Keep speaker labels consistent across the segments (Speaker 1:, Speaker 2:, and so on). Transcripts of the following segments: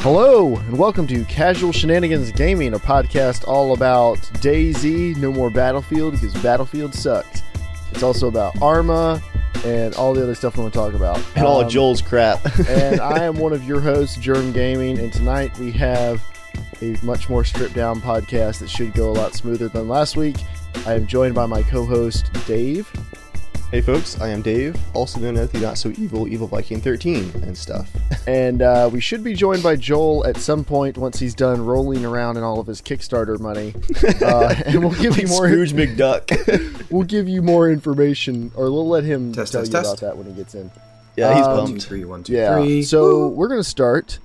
Speaker 1: Hello, and welcome to Casual Shenanigans Gaming, a podcast all about DayZ, no more Battlefield, because Battlefield sucked. It's also about Arma, and all the other stuff we want to talk about.
Speaker 2: And all of Joel's crap.
Speaker 1: And I am one of your hosts, Germ Gaming, and tonight we have a much more stripped-down podcast that should go a lot smoother than last week. I am joined by my co-host, Dave.
Speaker 2: Hey folks, I am Dave, also known as the not-so-evil Evil Viking 13 and stuff.
Speaker 1: And we should be joined by Joel at some point once he's done rolling around in all of his Kickstarter money. And we'll give you more...
Speaker 2: Scrooge McDuck.
Speaker 1: We'll give you more information, or we'll let him tell you about that when he gets in.
Speaker 2: Yeah, he's pumped.
Speaker 3: 1, 2, 3, 1, 2, 3.
Speaker 1: So we're going to start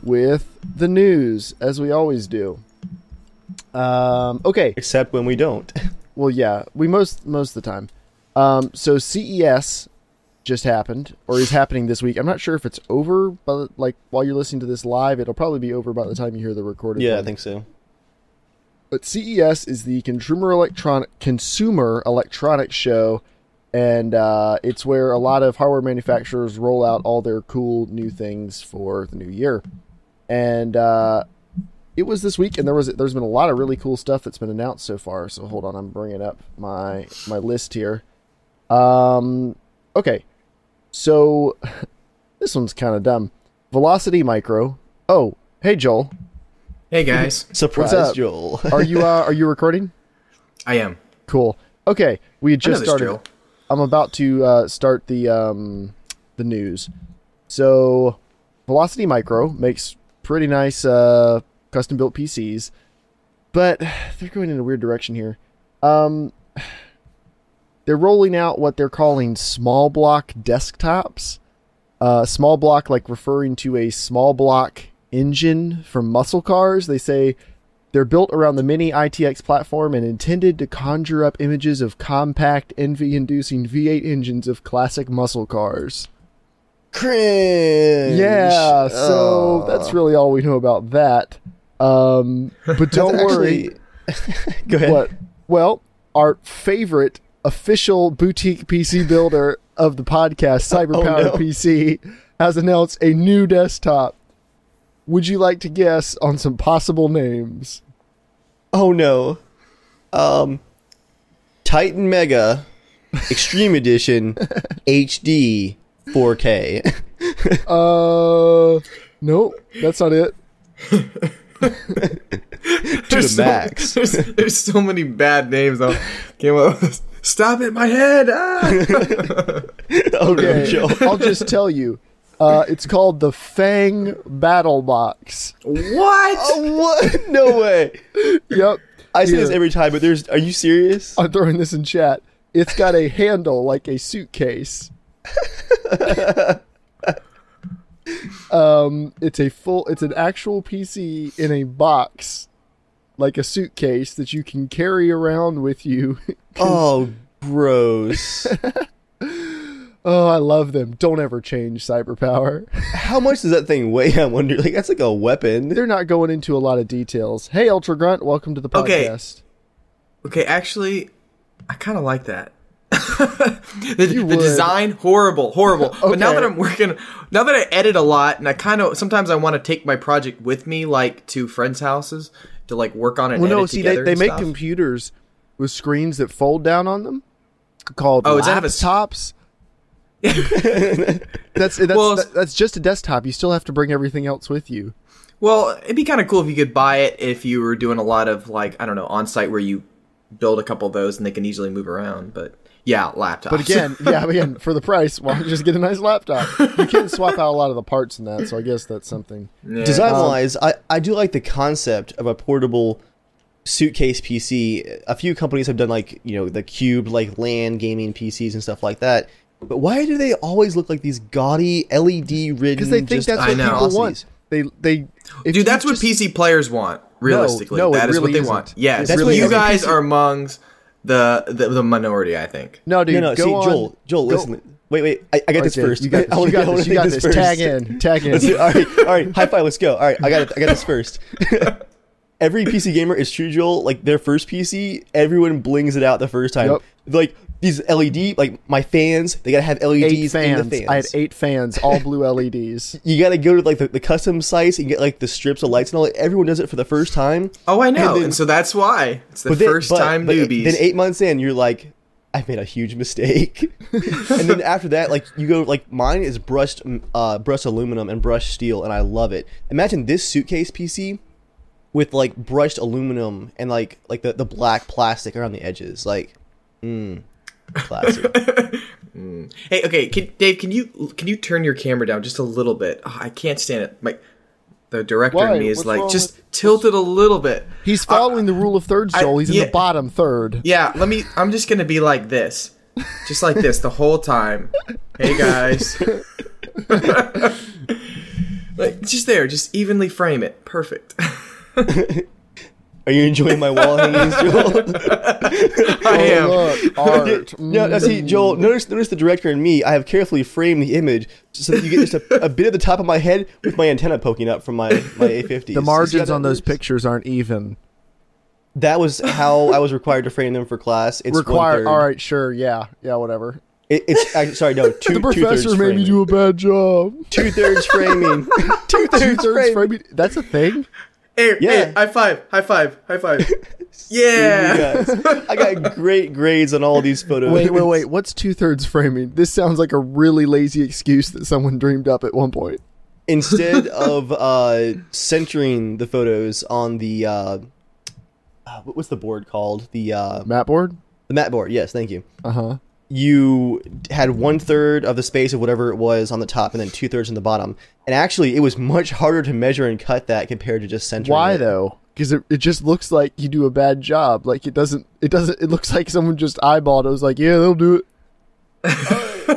Speaker 1: with the news, as we always do. Okay.
Speaker 2: Except when we don't.
Speaker 1: Well, yeah, we most of the time. So CES just happened, or is happening this week. I'm not sure if it's over, but while you're listening to this live, it'll probably be over by the time you hear the recorded one.
Speaker 2: I think so.
Speaker 1: But CES is the Consumer Electronics Show, and it's where a lot of hardware manufacturers roll out all their cool new things for the new year. And it was this week, and there's been a lot of really cool stuff that's been announced so far. So hold on, I'm bringing up my list here. Okay, so this one's kind of dumb. Velocity Micro. Oh, hey Joel.
Speaker 3: Hey guys.
Speaker 2: Surprise,
Speaker 1: what's up?
Speaker 2: Joel.
Speaker 1: Are you recording?
Speaker 3: I am.
Speaker 1: Cool. Okay, we had just started.
Speaker 3: Drill.
Speaker 1: I'm about to start the news. So, Velocity Micro makes pretty nice custom built PCs, but they're going in a weird direction here. They're rolling out what they're calling small block desktops. Small block, like referring to a small block engine from muscle cars. They say they're built around the Mini ITX platform and intended to conjure up images of compact, envy-inducing V8 engines of classic muscle cars.
Speaker 2: Cringe.
Speaker 1: Yeah, so that's really all we know about that. But don't worry.
Speaker 2: Go ahead.
Speaker 1: What? Well, our favorite official boutique PC builder of the podcast, CyberPower PC, has announced a new desktop. Would you like to guess on some possible names?
Speaker 2: Oh no. Titan Mega Extreme Edition HD 4K.
Speaker 1: Nope, that's not it.
Speaker 2: To the max.
Speaker 3: There's so many bad names though. Came up with, stop it, my head!
Speaker 1: Okay, Joel. I'll just tell you. It's called the Fang Battle Box.
Speaker 3: What?
Speaker 2: Oh, what? No way.
Speaker 1: Yep.
Speaker 2: I say this every time, but are you serious?
Speaker 1: I'm throwing this in chat. It's got a handle like a suitcase. It's an actual PC in a box, like a suitcase that you can carry around with you.
Speaker 2: Oh, gross.
Speaker 1: Oh, I love them. Don't ever change, CyberPower.
Speaker 2: How much does that thing weigh? I wonder. Like, that's like a weapon.
Speaker 1: They're not going into a lot of details. Hey, Ultra Grunt, welcome to the podcast.
Speaker 3: Okay, actually, I kind of like that. the design, horrible. Okay. But now that I edit a lot, and sometimes I want to take my project with me, like to friends' houses to like work on it.
Speaker 1: Well,
Speaker 3: and
Speaker 1: no,
Speaker 3: edit
Speaker 1: see,
Speaker 3: together
Speaker 1: they make
Speaker 3: stuff.
Speaker 1: computers with screens that fold down on them called laptops. That's just a desktop. You still have to bring everything else with you.
Speaker 3: Well, it'd be kind of cool if you could buy it if you were doing a lot of like, I don't know, on site where you build a couple of those and they can easily move around. But yeah, laptops.
Speaker 1: But again, for the price, why don't you just get a nice laptop? You can swap out a lot of the parts in that, so I guess that's something.
Speaker 3: Yeah.
Speaker 2: Design-wise, I do like the concept of a portable suitcase PC. A few companies have done like, the cube, like LAN gaming PCs and stuff like that. But why do they always look like these gaudy LED-ridden?
Speaker 1: Because they think that's what people want. Dude,
Speaker 3: that's what PC players want. Realistically,
Speaker 1: no,
Speaker 3: that is
Speaker 1: really
Speaker 3: what they
Speaker 1: isn't.
Speaker 3: want. Yes,
Speaker 2: That's what
Speaker 3: you
Speaker 2: every
Speaker 3: guys
Speaker 2: PC
Speaker 3: are amongst the minority, I think.
Speaker 1: No, dude.
Speaker 2: No. See, Joel, listen. Wait. I got this first.
Speaker 1: You got this. Tag in.
Speaker 2: All right. High five. Let's go. All right. I got this first. Every PC gamer is true, Joel. Like their first PC, everyone blings it out the first time.
Speaker 1: Yep.
Speaker 2: Like these LED, like my fans, they gotta have LEDs in the fans.
Speaker 1: I had 8 fans, all blue LEDs.
Speaker 2: You gotta go to like the custom sites and get like the strips of lights and all that. Everyone does it for the first time.
Speaker 3: Oh, I know. And so that's why. It's the first time newbies.
Speaker 2: Then 8 months in, you're like, I made a huge mistake. And then after that, like you go, like mine is brushed aluminum and brushed steel, and I love it. Imagine this suitcase PC with like brushed aluminum and like the black plastic around the edges. Like, classic.
Speaker 3: Hey, okay, Dave, can you turn your camera down just a little bit? Oh, I can't stand it. The director in me is like, just tilt it a little bit.
Speaker 1: He's following the rule of thirds, Joel. He's in the bottom third.
Speaker 3: Yeah, I'm just gonna be like this. Just like this the whole time. Hey guys. Like just there, just evenly frame it. Perfect.
Speaker 2: Are you enjoying my wall hangings, Joel?
Speaker 3: I am.
Speaker 1: Look, art.
Speaker 2: Now, see, Joel, notice the director and me. I have carefully framed the image so that you get just a bit of the top of my head with my antenna poking up from my A50s.
Speaker 1: The margins on those pictures aren't even.
Speaker 2: That was how I was required to frame them for class. It's
Speaker 1: required. All right, sure, yeah, whatever.
Speaker 2: Sorry, no.
Speaker 1: The professor made me do a bad job.
Speaker 2: 2/3 framing. 2/3
Speaker 1: framing. That's a thing.
Speaker 3: Hey, high five. Yeah.
Speaker 2: I got great grades on all these photos.
Speaker 1: Wait. What's 2/3 framing? This sounds like a really lazy excuse that someone dreamed up at one point.
Speaker 2: Instead of centering the photos on the what's the board called? The
Speaker 1: mat board?
Speaker 2: The mat board, yes, thank you.
Speaker 1: Uh-huh.
Speaker 2: You had 1/3 of the space of whatever it was on the top and then 2/3 in the bottom. And actually, it was much harder to measure and cut that compared to just centering.
Speaker 1: Why though? Because it just looks like you do a bad job. Like it looks like someone just eyeballed it. It was like, yeah, they'll do it.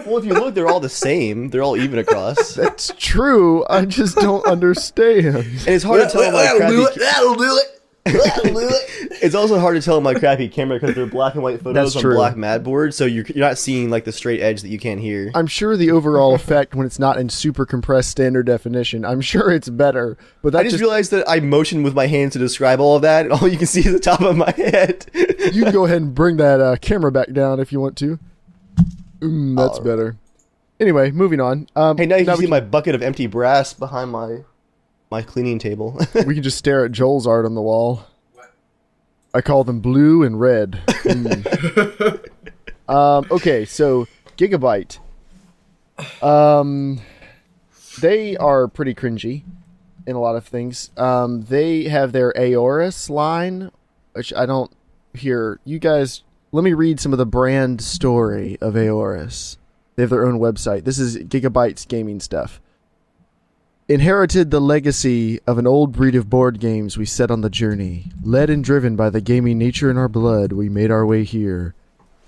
Speaker 2: Well, if you look, they're all the same. They're all even across.
Speaker 1: That's true. I just don't understand.
Speaker 2: And it's hard to tell my crappy...
Speaker 3: That'll do it.
Speaker 2: It's also hard to tell on my crappy camera because they're black and white photos on black mat board, so you're not seeing like the straight edge that you can't hear.
Speaker 1: I'm sure the overall effect when it's not in super compressed standard definition, I'm sure it's better. But
Speaker 2: I just realized that I motioned with my hands to describe all of that, and all you can see is the top of my head.
Speaker 1: You can go ahead and bring that camera back down if you want to. That's better. Anyway, moving on.
Speaker 2: Hey, now you can see my bucket of empty brass behind my cleaning table.
Speaker 1: We can just stare at Joel's art on the wall. I call them blue and red. Okay, so Gigabyte. They are pretty cringy in a lot of things. They have their Aorus line, which I don't hear. You guys, let me read some of the brand story of Aorus. They have their own website. This is Gigabyte's gaming stuff. Inherited the legacy of an old breed of board games we set on the journey. Led and driven by the gaming nature in our blood, we made our way here.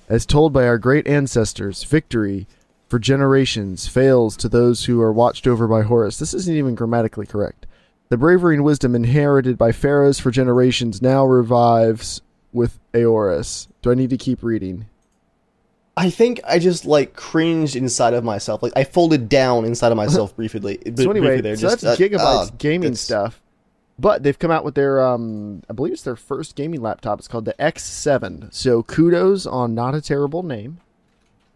Speaker 1: As told by our great ancestors, victory for generations fails to those who are watched over by Horus. This isn't even grammatically correct. The bravery and wisdom inherited by pharaohs for generations now revives with Aorus. Do I need to keep reading?
Speaker 2: I think I just like cringed inside of myself. Like I folded down inside of myself briefly.
Speaker 1: So anyway,
Speaker 2: there.
Speaker 1: So that's Gigabyte's gaming stuff. But they've come out with their, I believe it's their first gaming laptop. It's called the X7. So kudos on not a terrible name.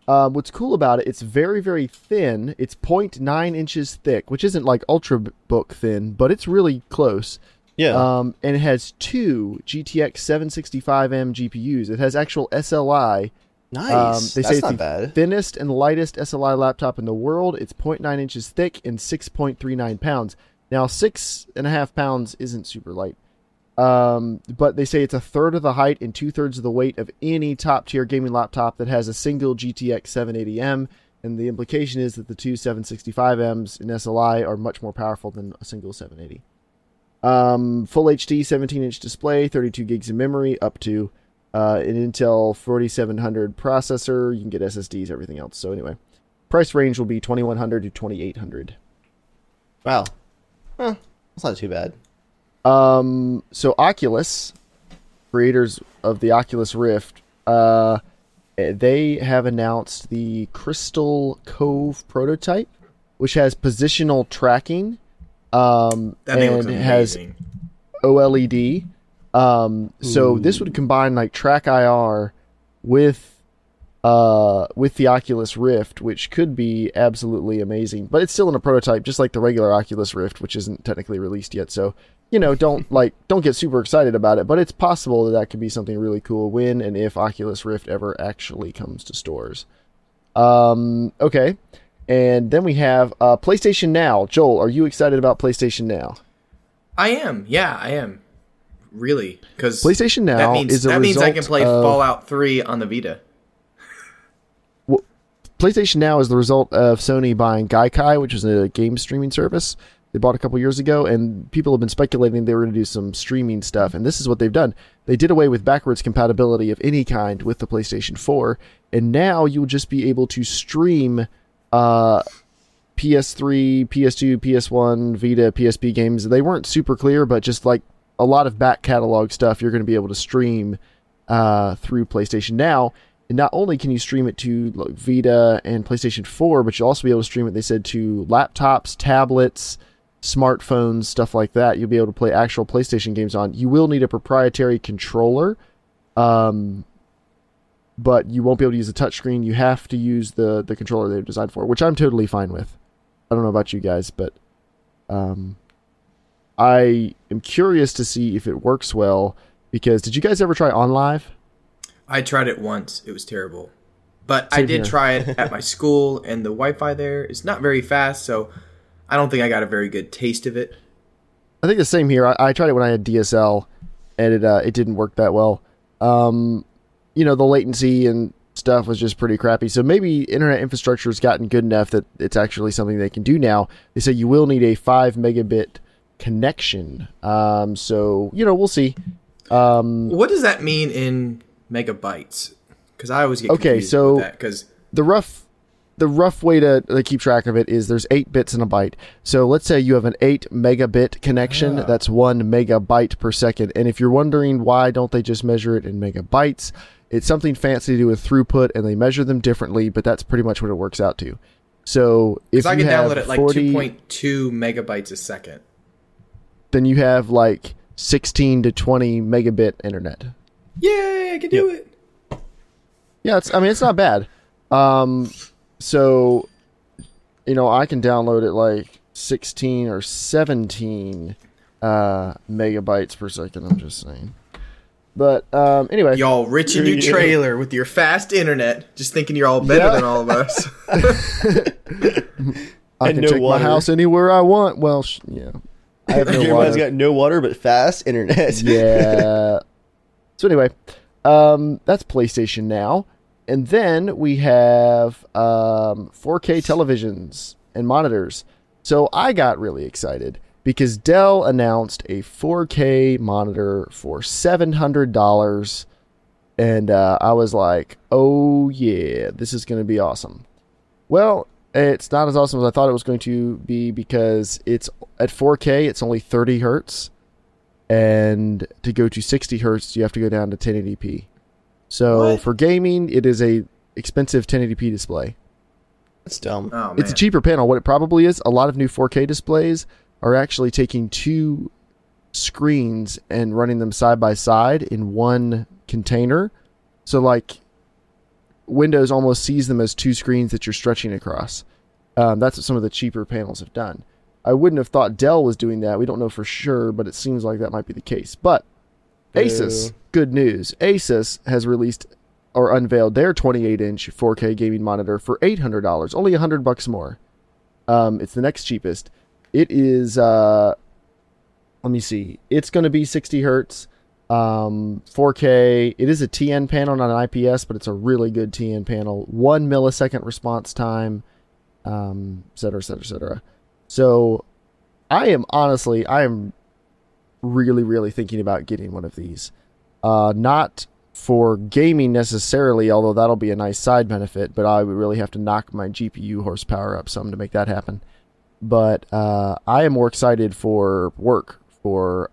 Speaker 1: What's cool about it, it's very, very thin. It's 0.9 inches thick, which isn't like Ultrabook thin, but it's really close.
Speaker 2: Yeah.
Speaker 1: And it has two GTX 765M GPUs. It has actual SLI.
Speaker 2: Nice.
Speaker 1: They
Speaker 2: That's
Speaker 1: say it's
Speaker 2: not
Speaker 1: the
Speaker 2: bad.
Speaker 1: thinnest and lightest SLI laptop in the world. It's 0.9 inches thick and 6.39 pounds. Now, 6.5 pounds isn't super light. But they say it's a third of the height and 2/3 of the weight of any top-tier gaming laptop that has a single GTX 780M. And the implication is that the two 765Ms in SLI are much more powerful than a single 780. Full HD 17-inch display, 32 gigs of memory, up to an Intel 4700 processor. You can get SSDs, everything else. So anyway, price range will be $2,100 to $2,800.
Speaker 2: Wow. That's not too bad.
Speaker 1: So Oculus, creators of the Oculus Rift, they have announced the Crystal Cove prototype, which has positional tracking, and has OLED. So this would combine like Track IR with with the Oculus Rift, which could be absolutely amazing. But it's still in a prototype, just like the regular Oculus Rift, which isn't technically released yet. So, don't get super excited about it. But it's possible that could be something really cool when and if Oculus Rift ever actually comes to stores. Okay. And then we have PlayStation Now. Joel, are you excited about PlayStation Now?
Speaker 3: I am. Yeah, I am. Really. Because
Speaker 1: PlayStation Now
Speaker 3: that means I can play
Speaker 1: of
Speaker 3: Fallout 3 on the Vita.
Speaker 1: PlayStation Now is the result of Sony buying Gaikai, which is a game streaming service they bought a couple years ago, and people have been speculating they were going to do some streaming stuff, and this is what they've done. They did away with backwards compatibility of any kind with the PlayStation 4, and now you'll just be able to stream PS3, PS2, PS1, Vita, PSP games. They weren't super clear, but just like a lot of back catalog stuff you're going to be able to stream through PlayStation Now. And not only can you stream it to Vita and PlayStation 4, but you'll also be able to stream it, they said, to laptops, tablets, smartphones, stuff like that. You'll be able to play actual PlayStation games on. You will need a proprietary controller, but you won't be able to use the touchscreen. You have to use the controller they've designed for, which I'm totally fine with. I don't know about you guys, but I am curious to see if it works well, because did you guys ever try OnLive?
Speaker 3: I tried it once. It was terrible. But
Speaker 1: Same
Speaker 3: I did
Speaker 1: here.
Speaker 3: try it at my school, and the Wi-Fi there is not very fast, so I don't think I got a very good taste of it.
Speaker 1: I think the same here. I tried it when I had DSL, and it didn't work that well. The latency and stuff was just pretty crappy. So maybe internet infrastructure has gotten good enough that it's actually something they can do now. They say you will need a 5 megabit connection. So we'll see.
Speaker 3: What does that mean in megabytes? Because I always get confused with that. Because
Speaker 1: the rough way to keep track of it is there's 8 bits in a byte. So let's say you have an 8 megabit connection. That's 1 megabyte per second. And if you're wondering why don't they just measure it in megabytes, it's something fancy to do with throughput, and they measure them differently, but that's pretty much what it works out to. So if
Speaker 3: I
Speaker 1: you
Speaker 3: can
Speaker 1: have
Speaker 3: download it like 2.2 megabytes a second.
Speaker 1: Then you have like 16 to 20 megabit internet.
Speaker 3: Yay, I can do it.
Speaker 1: Yeah, it's not bad. So, I can download it like 16 or 17 megabytes per second, I'm just saying. But anyway.
Speaker 3: Y'all rich in your trailer with your fast internet, just thinking you're all better than all of us.
Speaker 1: I can take my house anywhere I want. Well, yeah. I have no
Speaker 2: Everyone's
Speaker 1: water.
Speaker 2: got no water but fast internet.
Speaker 1: Yeah. So anyway, that's PlayStation Now. And then we have 4K televisions and monitors. So I got really excited because Dell announced a 4K monitor for $700. And I was like, oh yeah, this is going to be awesome. Well, it's not as awesome as I thought it was going to be, because it's at 4K, it's only 30 hertz. And to go to 60 hertz, you have to go down to 1080p. So for gaming, it is a expensive 1080p display.
Speaker 2: That's dumb.
Speaker 3: Oh, man.
Speaker 1: It's a cheaper panel. What it probably is, a lot of new 4K displays are actually taking 2 screens and running them side by side in one container. So like Windows almost sees them as 2 screens that you're stretching across. That's what some of the cheaper panels have done. I wouldn't have thought Dell was doing that. We don't know for sure, but it seems like that might be the case. But Asus, good news. Asus has released or unveiled their 28-inch 4K gaming monitor for $800, only $100 more. It's the next cheapest. It is, let me see. It's going to be 60 hertz, 4K. It is a TN panel, not an IPS, but it's a really good TN panel. 1 millisecond response time, et cetera, et cetera, et cetera. So I am really, really thinking about getting one of these. Not for gaming necessarily, although that'll be a nice side benefit, but I would really have to knock my GPU horsepower up some to make that happen. But I am more excited for work, for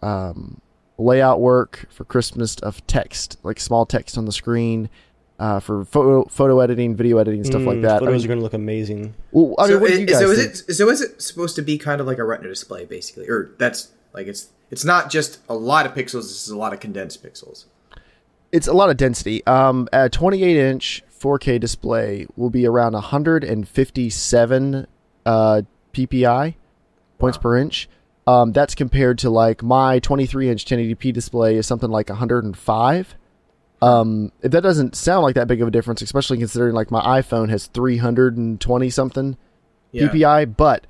Speaker 1: layout work, for crispness of text, like small text on the screen, for photo editing, video editing, stuff like that.
Speaker 2: Photos are going to look amazing.
Speaker 1: Well, what do you guys think?
Speaker 3: Is it supposed to be kind of like a Retina display, basically? Or that's like it's not just a lot of pixels, it's a lot of condensed pixels.
Speaker 1: It's a lot of density. A 28-inch 4K display will be around 157 PPI, points per inch. That's compared to like my 23-inch 1080p display is something like 105. If that doesn't sound like that big of a difference, especially considering like my iPhone has 320 something PPI, but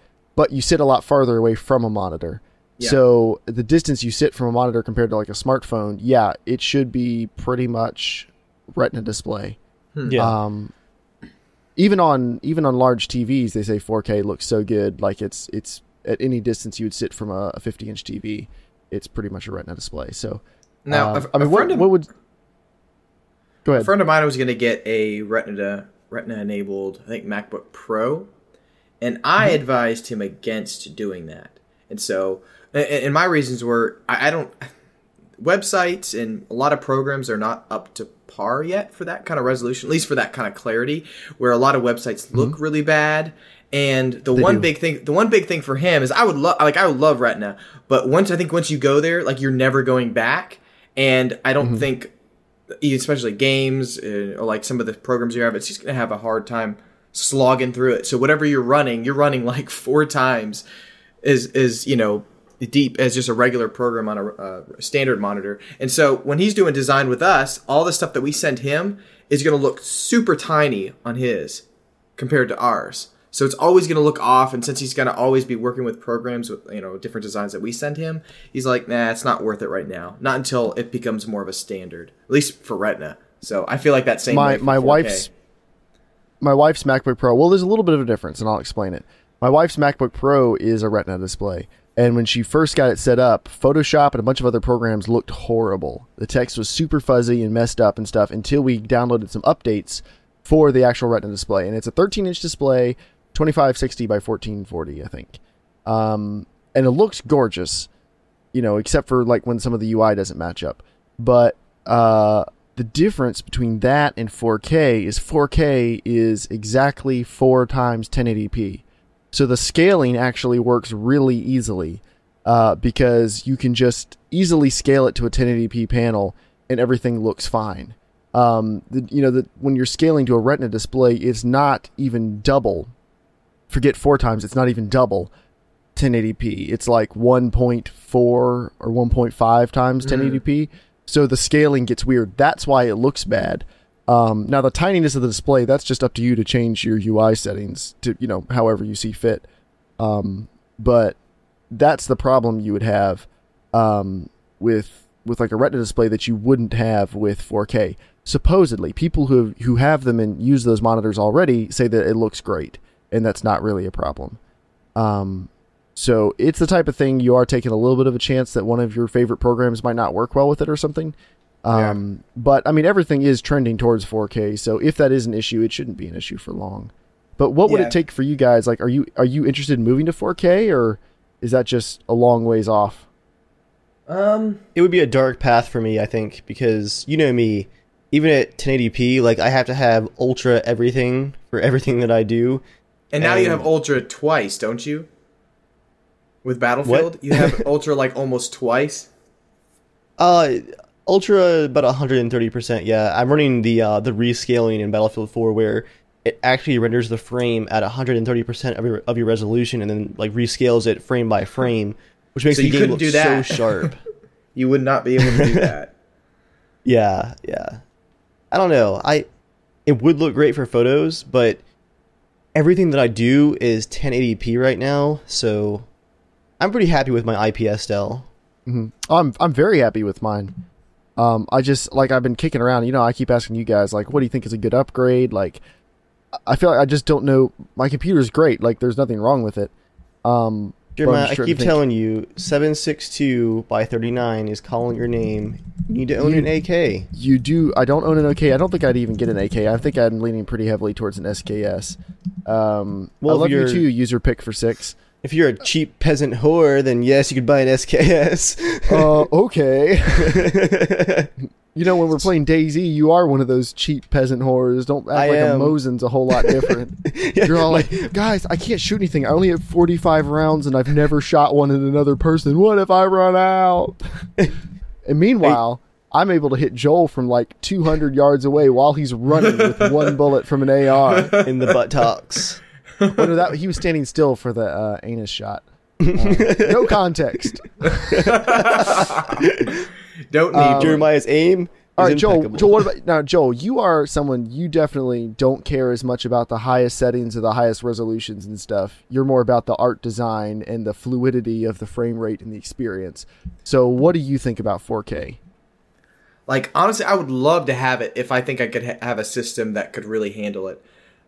Speaker 1: you sit a lot farther away from a monitor. Yeah. So the distance you sit from a monitor compared to like a smartphone, it should be pretty much Retina display.
Speaker 2: Yeah.
Speaker 1: Even on large TVs, they say 4K looks so good. Like it's at any distance you would sit from a 50-inch TV, it's pretty much a Retina display. So
Speaker 3: now,
Speaker 1: what would? Go ahead.
Speaker 3: A friend of mine was going to get a Retina enabled, I think, MacBook Pro, and I advised him against doing that. And so, and my reasons were, I don't, websites and a lot of programs are not up to par yet for that kind of resolution, at least for that kind of clarity, where a lot of websites look really bad. And the one big thing for him is I would love Retina, but once you go there, like you're never going back. And I don't think, especially games or like some of the programs you have, it's just going to have a hard time slogging through it. So whatever you're running like 4 times is deep as just a regular program on a standard monitor. And so when he's doing design with us, all the stuff that we send him is going to look super tiny on his compared to ours. So it's always going to look off, and since he's going to always be working with programs with different designs that we send him, he's like, nah, it's not worth it right now. Not until it becomes more of a standard, at least for Retina. So I feel like that same way for 4K.
Speaker 1: My wife's MacBook Pro. Well, there's a little bit of a difference, and I'll explain it. My wife's MacBook Pro is a Retina display, and when she first got it set up, Photoshop and a bunch of other programs looked horrible. The text was super fuzzy and messed up and stuff until we downloaded some updates for the actual Retina display, and it's a 13-inch display. 2560 by 1440, I think. And it looks gorgeous, except for like when some of the UI doesn't match up. But the difference between that and 4K is exactly 4 times 1080p. So the scaling actually works really easily because you can just easily scale it to a 1080p panel and everything looks fine. When you're scaling to a Retina display, it's not even double. Forget 4 times, it's not even double 1080p. It's like 1.4 or 1.5 times 1080p. So the scaling gets weird. That's why it looks bad. Now the tininess of the display, that's just up to you to change your UI settings to, however you see fit. But that's the problem you would have with like a Retina display that you wouldn't have with 4K. Supposedly, people who have them and use those monitors already say that it looks great. And that's not really a problem. So it's the type of thing you are taking a little bit of a chance that one of your favorite programs might not work well with it or something. But I mean, everything is trending towards 4K. So if that is an issue, it shouldn't be an issue for long. But what would it take for you guys? Like, are you interested in moving to 4K, or is that just a long ways off?
Speaker 2: It would be a dark path for me, I think, because you know me, even at 1080p, like I have to have ultra everything for everything that I do.
Speaker 3: And now you have Ultra twice, don't you? With Battlefield? What? You have Ultra like almost twice?
Speaker 2: Ultra about 130%, yeah. I'm running the rescaling in Battlefield 4 where it actually renders the frame at 130% of your resolution and then like rescales it frame by frame, which makes the game look so sharp.
Speaker 3: You would not be able to do that.
Speaker 2: Yeah. I don't know. It would look great for photos, but everything that I do is 1080p right now, so I'm pretty happy with my IPS still.
Speaker 1: I'm very happy with mine. I just I've been kicking around. I keep asking you guys what do you think is a good upgrade? Like, I feel like I just don't know. My computer's great. Like, there's nothing wrong with it.
Speaker 2: Jeremiah, I keep telling you, 762 by 39 is calling your name. You need to own an AK.
Speaker 1: You do. I don't own an AK. I don't think I'd even get an AK. I think I'm leaning pretty heavily towards an SKS. Well, I love you too, user pick for 6.
Speaker 2: If you're a cheap peasant whore, then yes, you could buy an SKS.
Speaker 1: Okay. When we're playing DayZ, you are one of those cheap peasant whores. Don't act like a Mosin's a whole lot different. You're all like, guys, I can't shoot anything. I only have 45 rounds, and I've never shot one at another person. What if I run out? And meanwhile, I'm able to hit Joel from like 200 yards away while he's running with one bullet from an AR.
Speaker 2: In the buttocks.
Speaker 1: Well, no, that he was standing still for the anus shot. No context.
Speaker 3: Don't need
Speaker 2: Jeremiah's aim.
Speaker 1: All right, Joel. Joel, what about now? Joel, you are someone you definitely don't care as much about the highest settings or the highest resolutions and stuff. You're more about the art design and the fluidity of the frame rate and the experience. So, what do you think about 4K?
Speaker 3: Like, honestly, I would love to have it if I think I could have a system that could really handle it.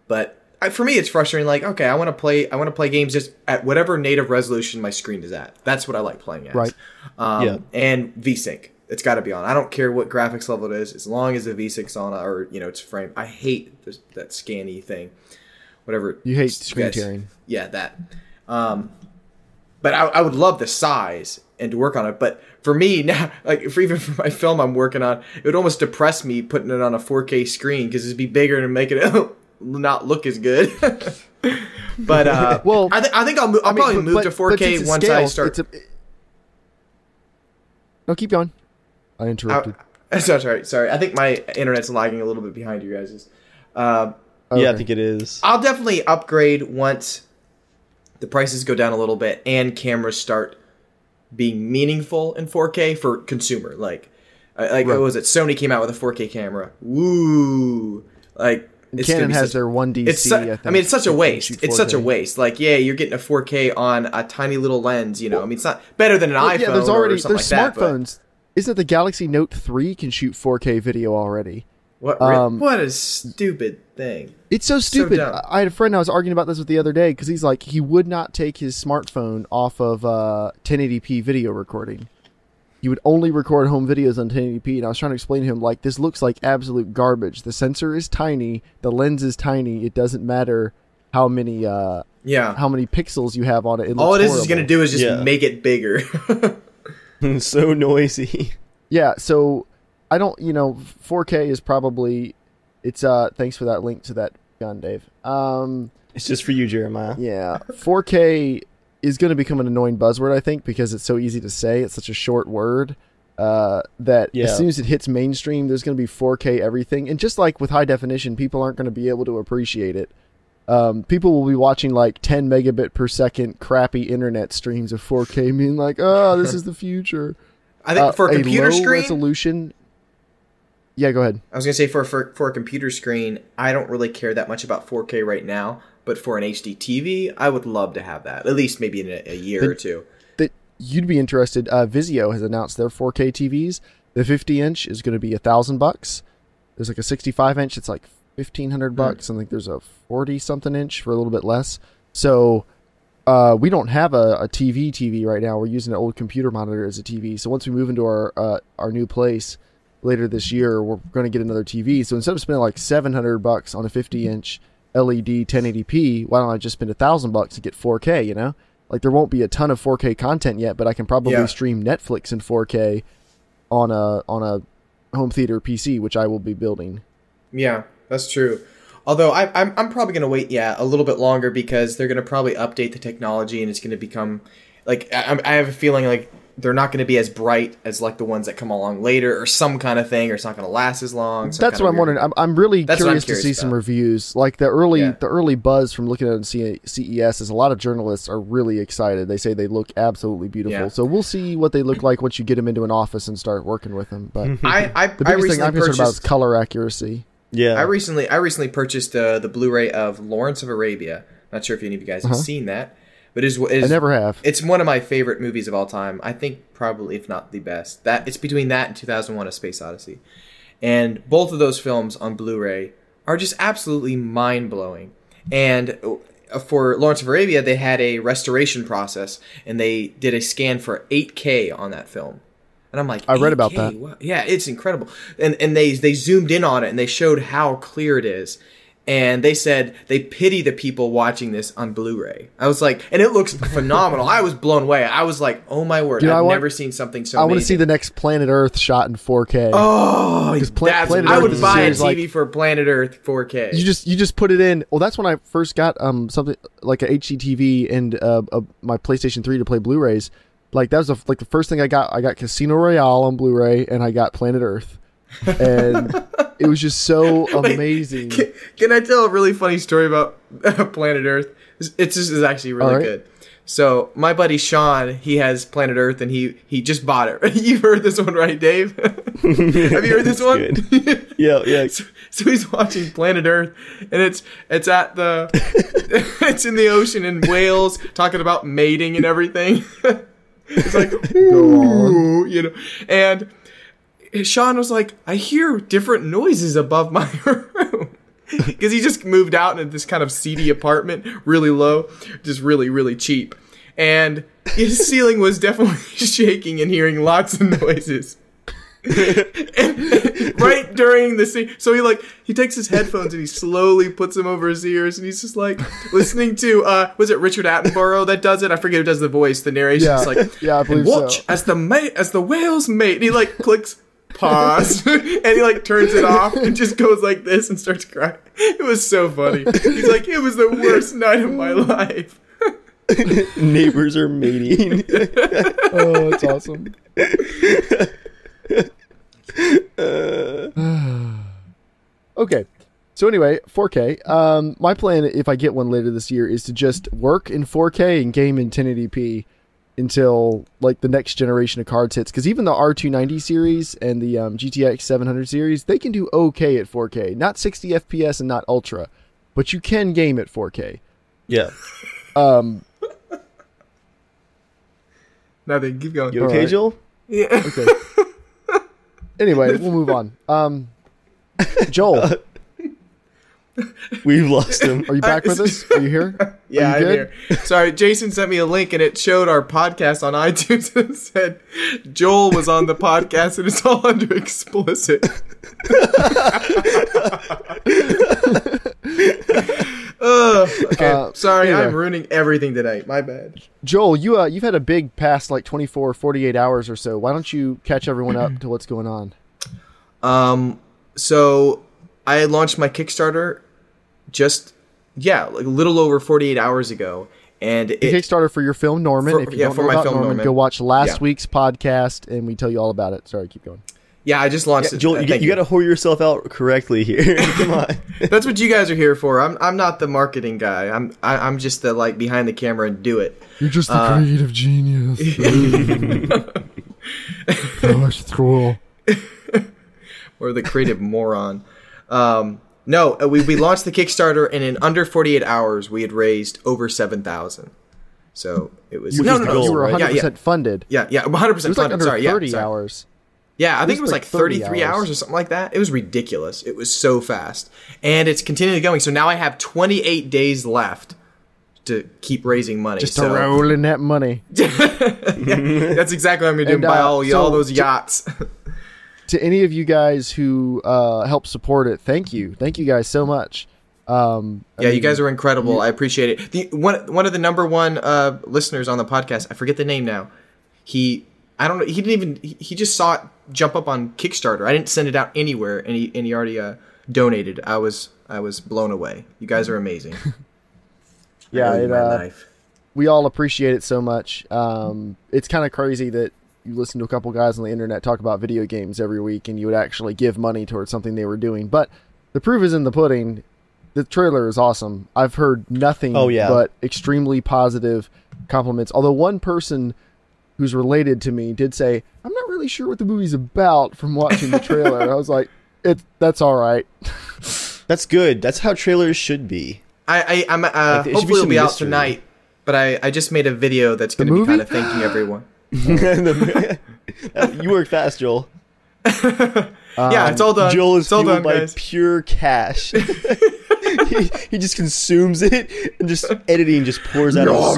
Speaker 3: But for me, it's frustrating. Like, okay, I want to play games just at whatever native resolution my screen is at. That's what I like playing at.
Speaker 1: Right.
Speaker 3: And VSync. It's got to be on. I don't care what graphics level it is, as long as the V6's on, or it's frame. I hate that scanny thing. Whatever.
Speaker 1: You hate screen tearing.
Speaker 3: Yeah, that. But I would love the size and to work on it. But for me now, like even for my film I'm working on, it would almost depress me putting it on a 4K screen because it'd be bigger and make it not look as good. But well, I think I'll probably move to 4K once I start.
Speaker 1: No, keep going. I interrupted.
Speaker 3: Sorry. I think my internet's lagging a little bit behind you guys'.
Speaker 2: Okay. Yeah, I think it is.
Speaker 3: I'll definitely upgrade once the prices go down a little bit and cameras start being meaningful in 4K for consumer. Like right. What was it? Sony came out with a 4K camera. Woo! Like
Speaker 1: Canon has their 1DC.
Speaker 3: I mean, it's such a waste. It's such a waste. Like, yeah, you're getting a 4K on a tiny little lens. I mean, it's not better than an iPhone. Yeah, there's
Speaker 1: smartphones. Isn't it the Galaxy Note 3 can shoot 4K video already?
Speaker 3: What a stupid thing.
Speaker 1: It's so stupid. I had a friend I was arguing about this with the other day because he's like, he would not take his smartphone off of 1080p video recording. He would only record home videos on 1080p, and I was trying to explain to him, like, this looks like absolute garbage. The sensor is tiny, the lens is tiny, it doesn't matter how many pixels you have on it.
Speaker 3: All it is going to do is just make it bigger.
Speaker 2: So noisy.
Speaker 1: Yeah, so I don't, 4K is probably, it's, thanks for that link to that gun, Dave.
Speaker 2: It's just for you, Jeremiah.
Speaker 1: Yeah, 4K is going to become an annoying buzzword, I think, because it's so easy to say. It's such a short word that as soon as it hits mainstream, there's going to be 4K everything. And just like with high definition, people aren't going to be able to appreciate it. People will be watching like 10 megabit per second crappy internet streams of 4K, being like, "Oh, this is the future."
Speaker 3: I think for a computer
Speaker 1: low
Speaker 3: screen
Speaker 1: resolution. Yeah, go ahead.
Speaker 3: I was gonna say for a computer screen, I don't really care that much about 4K right now. But for an HD TV, I would love to have that, at least maybe in a year or two.
Speaker 1: You'd be interested. Vizio has announced their 4K TVs. The 50-inch is going to be $1,000. There's like a 65-inch. It's like $1,500. I think there's a 40-something inch for a little bit less. So we don't have a TV right now. We're using an old computer monitor as a TV. So once we move into our new place later this year, we're going to get another TV. So instead of spending like $700 on a 50-inch LED 1080p, why don't I just spend $1,000 to get 4K? Like there won't be a ton of 4K content yet, but I can probably stream Netflix in 4K on a home theater PC, which I will be building. Yeah,
Speaker 3: that's true. Although I'm probably going to wait a little bit longer because they're going to probably update the technology and it's going to become like I have a feeling like they're not going to be as bright as like the ones that come along later or some kind of thing, or it's not going to last as long.
Speaker 1: That's what I'm wondering. I'm really curious to see some reviews. Like the early buzz from looking at it in CES is a lot of journalists are really excited. They say they look absolutely beautiful. Yeah. So we'll see what they look like once you get them into an office and start working with them. But the biggest thing I'm concerned about is color accuracy.
Speaker 3: Yeah, I recently purchased the Blu-ray of Lawrence of Arabia. Not sure if any of you guys have seen that. But I
Speaker 1: never have.
Speaker 3: It's one of my favorite movies of all time. I think probably, if not the best. It's between that and 2001: A Space Odyssey. And both of those films on Blu-ray are just absolutely mind-blowing. And for Lawrence of Arabia, they had a restoration process, and they did a scan for 8K on that film. And I'm like,
Speaker 1: I read about that.
Speaker 3: Wow. Yeah, it's incredible. And they zoomed in on it, and they showed how clear it is. And they said they pity the people watching this on Blu-ray. I was like, and it looks phenomenal. I was blown away. I was like, oh my word, I've never seen something so amazing.
Speaker 1: I want to see the next Planet Earth shot in 4K.
Speaker 3: Oh, I would buy a TV for Planet Earth 4K.
Speaker 1: You just put it in. Well, that's when I first got something like a HD TV and my PlayStation 3 to play Blu-rays. like that was like the first thing I got. I got Casino Royale on Blu-ray, and I got Planet Earth, and it was just so amazing.
Speaker 3: Can I tell a really funny story about Planet Earth? It's just is actually really good. So my buddy Sean, he has Planet Earth, and he just bought it. You've heard this one, right, Dave? Have you heard this one?
Speaker 2: Yeah.
Speaker 3: So he's watching Planet Earth, and it's at the it's in the ocean in Wales, talking about mating and everything. It's like, ooh, you know, and Sean was like, I hear different noises above my room. Because he just moved out in this kind of seedy apartment, really low, just really, really cheap. And his ceiling was definitely shaking and hearing lots of noises. and right during the scene, so he takes his headphones and he slowly puts them over his ears, and he's just like listening to was it Richard Attenborough that does it? I forget who does the voice, the narration.
Speaker 1: Yeah,
Speaker 3: it's like,
Speaker 1: yeah, I believe
Speaker 3: watch
Speaker 1: so.
Speaker 3: as the whales mate. And he like clicks pause and he like turns it off and just goes like this and starts crying. It was so funny. He's like, it was the worst night of my life.
Speaker 2: Neighbors are mating.
Speaker 1: Oh, it's awesome. Okay, so anyway, 4K. My plan, if I get one later this year, is to just work in 4K and game in 1080p until like the next generation of cards hits. Because even the R290 series and the GTX 700 series, they can do okay at 4K. Not 60 FPS and not ultra, but you can game at 4K.
Speaker 2: Yeah.
Speaker 3: Nothing. Keep going.
Speaker 2: You okay,
Speaker 1: right.
Speaker 2: Joel?
Speaker 3: Yeah.
Speaker 1: Okay. Anyway, we'll move on. Joel,
Speaker 2: we've lost him.
Speaker 1: are you back with us? Are you here?
Speaker 3: Yeah,
Speaker 1: Are you
Speaker 3: I'm here. Sorry, Jason sent me a link and it showed our podcast on iTunes and it said Joel was on the podcast and it's all under explicit. Okay, sorry,
Speaker 1: anyway.
Speaker 3: I'm ruining everything tonight. My bad.
Speaker 1: Joel, you've had a big past like 24, 48 hours or so. Why don't you catch everyone up to what's going on?
Speaker 3: So I launched my Kickstarter like a little over 48 hours ago. And it
Speaker 1: Kickstarter for your film Norman. If you don't
Speaker 3: for
Speaker 1: know
Speaker 3: my
Speaker 1: about
Speaker 3: film
Speaker 1: Norman,
Speaker 3: Norman.
Speaker 1: go watch last week's podcast and we tell you all about it. Sorry, keep going.
Speaker 3: Yeah, I just launched it.
Speaker 2: Joel, you got to whore yourself out correctly here. Come on.
Speaker 3: That's what you guys are here for. I'm not the marketing guy. I'm just the like behind the camera and do it.
Speaker 1: You're just the creative genius. Gosh, troll.
Speaker 3: Or the creative moron. No, we launched the Kickstarter, and in under 48 hours, we had raised over 7,000. So it was
Speaker 1: You were 100%
Speaker 3: yeah.
Speaker 1: funded.
Speaker 3: Yeah, 100%
Speaker 1: It was like
Speaker 3: funded.
Speaker 1: under
Speaker 3: Sorry,
Speaker 1: 30
Speaker 3: sorry.
Speaker 1: hours.
Speaker 3: Yeah, I think it was like
Speaker 1: 30
Speaker 3: 33 hours or something like that. It was ridiculous. It was so fast. And it's continually going. So now I have 28 days left to keep raising money.
Speaker 1: Just to roll in that money.
Speaker 3: Yeah, that's exactly what I'm going to do. Buy all those yachts.
Speaker 1: To any of you guys who help support it, thank you. Thank you guys so much.
Speaker 3: You guys are incredible. I appreciate it. One of the number one listeners on the podcast, I forget the name now. He just saw it jump up on Kickstarter. I didn't send it out anywhere, and he already donated. I was blown away. You guys are amazing.
Speaker 1: Yeah, we all appreciate it so much. It's kind of crazy that you listen to a couple guys on the internet talk about video games every week, and you would actually give money towards something they were doing. But the proof is in the pudding. The trailer is awesome. I've heard nothing but extremely positive compliments. Although one person who's related to me did say, I'm not really sure what the movie's about from watching the trailer. I was like, that's all right.
Speaker 2: That's good. That's how trailers should be.
Speaker 3: I'm hopefully it'll be out tonight, but I just made a video that's going to be kind of thanking everyone.
Speaker 2: You work fast, Joel.
Speaker 3: Yeah, it's all done.
Speaker 2: Joel is fueled by
Speaker 3: guys.
Speaker 2: pure cash. he just consumes it, and just editing just pours out his soul.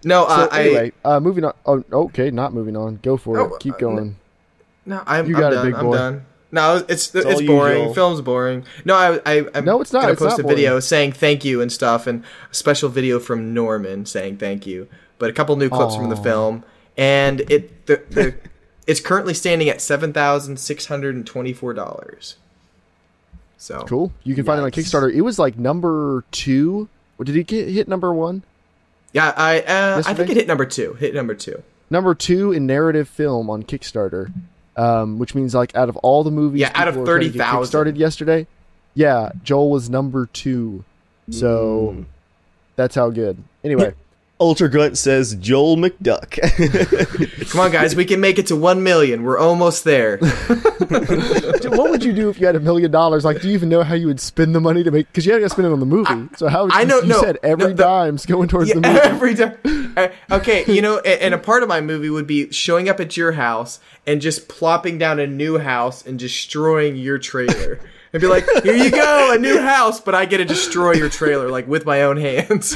Speaker 3: No,
Speaker 1: anyway, moving on. Oh, okay, not moving on. Go for it. Keep going.
Speaker 3: No, I'm
Speaker 1: got
Speaker 3: done.
Speaker 1: it, big boy.
Speaker 3: I'm done. No, it's
Speaker 2: all you,
Speaker 3: boring.
Speaker 2: Joel.
Speaker 3: Film's boring. No, I'm
Speaker 1: No, it's not.
Speaker 3: gonna
Speaker 1: It's
Speaker 3: post
Speaker 1: not
Speaker 3: a video
Speaker 1: boring.
Speaker 3: saying thank you and stuff, and a special video from Norman saying thank you. But a couple new clips from the film, and it's currently standing at $7,624. So
Speaker 1: Cool. You can find it on Kickstarter. It was like number 2. Or did he hit number 1?
Speaker 3: Yeah, I think it hit number 2.
Speaker 1: Number 2 in narrative film on Kickstarter, which means like out of all the movies,
Speaker 3: out of 30,000
Speaker 1: started yesterday. Yeah, Joel was number 2, so that's how good. Anyway,
Speaker 2: Ultra Grunt says Joel McDuck.
Speaker 3: Come on, guys, we can make it to 1 million. We're almost there.
Speaker 1: Dude, what would you do if you had $1 million? Like, do you even know how you would spend the money to make? Because you had to spend it on the movie. So how? You said every dime's going towards the movie.
Speaker 3: Every dime. Okay, and a part of my movie would be showing up at your house and just plopping down a new house and destroying your trailer. And be like, here you go, a new house, but I get to destroy your trailer like with my own hands.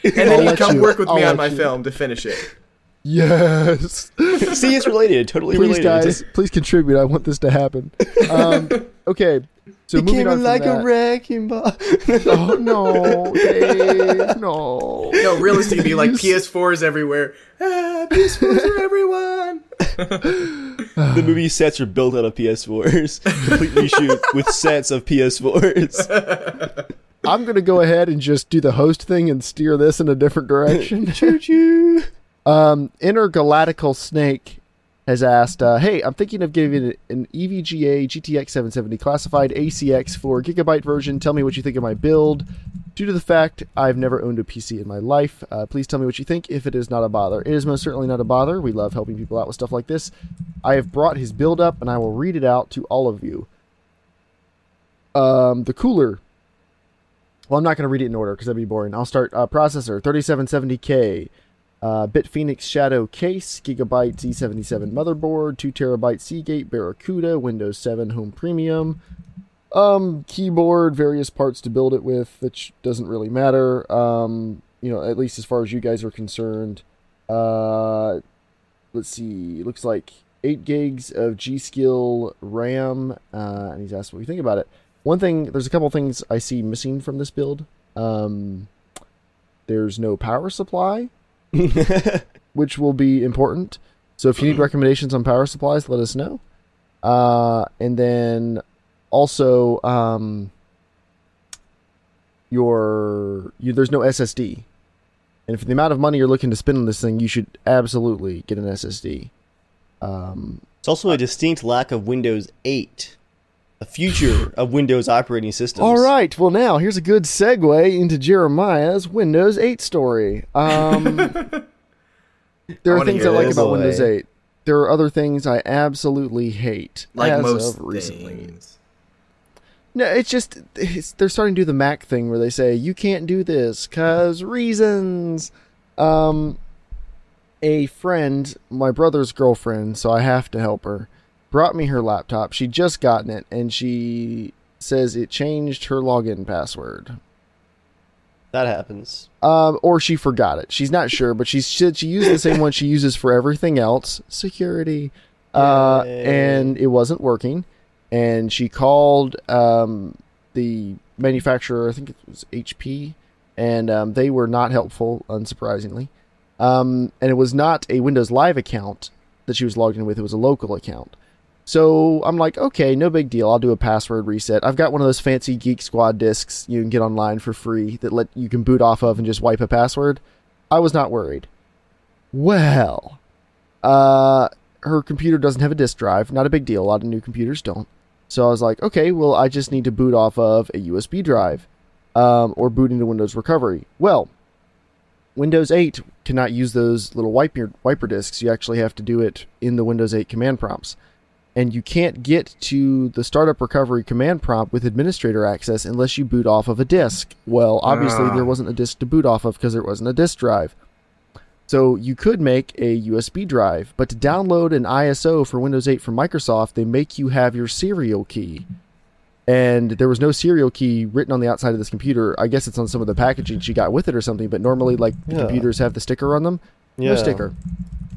Speaker 3: And then you come work with me on my film to finish it.
Speaker 1: Yes.
Speaker 2: See, it's related. Totally
Speaker 1: please,
Speaker 2: related.
Speaker 1: Guys, please contribute. I want this to happen. Okay. So moving on from
Speaker 2: like
Speaker 1: that.
Speaker 2: a wrecking ball.
Speaker 1: Oh, no. Dave, no.
Speaker 3: No, realistically, be like PS4s everywhere. PS4s for everyone.
Speaker 2: The movie sets are built out of PS4s. Complete reshoot with sets of PS4s.
Speaker 1: I'm going to go ahead and just do the host thing and steer this in a different direction.
Speaker 2: Choo-choo.
Speaker 1: Intergalactical Snake has asked, hey, I'm thinking of giving it an EVGA GTX 770 classified ACX 4GB version. Tell me what you think of my build. Due to the fact I've never owned a PC in my life, please tell me what you think if it is not a bother. It is most certainly not a bother. We love helping people out with stuff like this. I have brought his build up, and I will read it out to all of you. The cooler. Well, I'm not going to read it in order because that'd be boring. I'll start processor, 3770K. BitPhoenix Shadow case, Gigabyte Z77 motherboard, 2TB Seagate Barracuda, Windows 7 Home Premium. Keyboard, various parts to build it with, which doesn't really matter. At least as far as you guys are concerned. Let's see. Looks like 8 gigs of G-Skill RAM. And he's asked what we think about it. One thing, there's a couple things I see missing from this build. There's no power supply, which will be important. So if you need recommendations on power supplies, let us know. And then also, there's no SSD. And for the amount of money you're looking to spend on this thing, you should absolutely get an SSD.
Speaker 2: It's also a distinct lack of Windows 8. The future of Windows operating systems.
Speaker 1: All right. Well, now here's a good segue into Jeremiah's Windows 8 story. There are things I like about Windows 8. There are other things I absolutely hate.
Speaker 3: Like most things.
Speaker 1: No, they're starting to do the Mac thing where they say, you can't do this because reasons. A friend, my brother's girlfriend, so I have to help her, brought me her laptop. She'd just gotten it, and she says it changed her login password.
Speaker 2: That happens.
Speaker 1: Or she forgot it. She's not sure, but she said she used the same one she uses for everything else. Security. And it wasn't working. And she called the manufacturer, I think it was HP, and they were not helpful, unsurprisingly. And it was not a Windows Live account that she was logged in with. It was a local account. So I'm like, okay, no big deal. I'll do a password reset. I've got one of those fancy Geek Squad discs you can get online for free that you can boot off of and just wipe a password. I was not worried. Well, her computer doesn't have a disk drive. Not a big deal. A lot of new computers don't. So I was like, okay, well, I just need to boot off of a USB drive or boot into Windows Recovery. Well, Windows 8 cannot use those little wiper disks. You actually have to do it in the Windows 8 command prompts. And you can't get to the startup recovery command prompt with administrator access unless you boot off of a disk. Well, obviously there wasn't a disk to boot off of because there wasn't a disk drive. So you could make a USB drive, but to download an ISO for Windows 8 from Microsoft, they make you have your serial key. And there was no serial key written on the outside of this computer. I guess it's on some of the packaging she got with it or something, but normally the computers have the sticker on them. No sticker.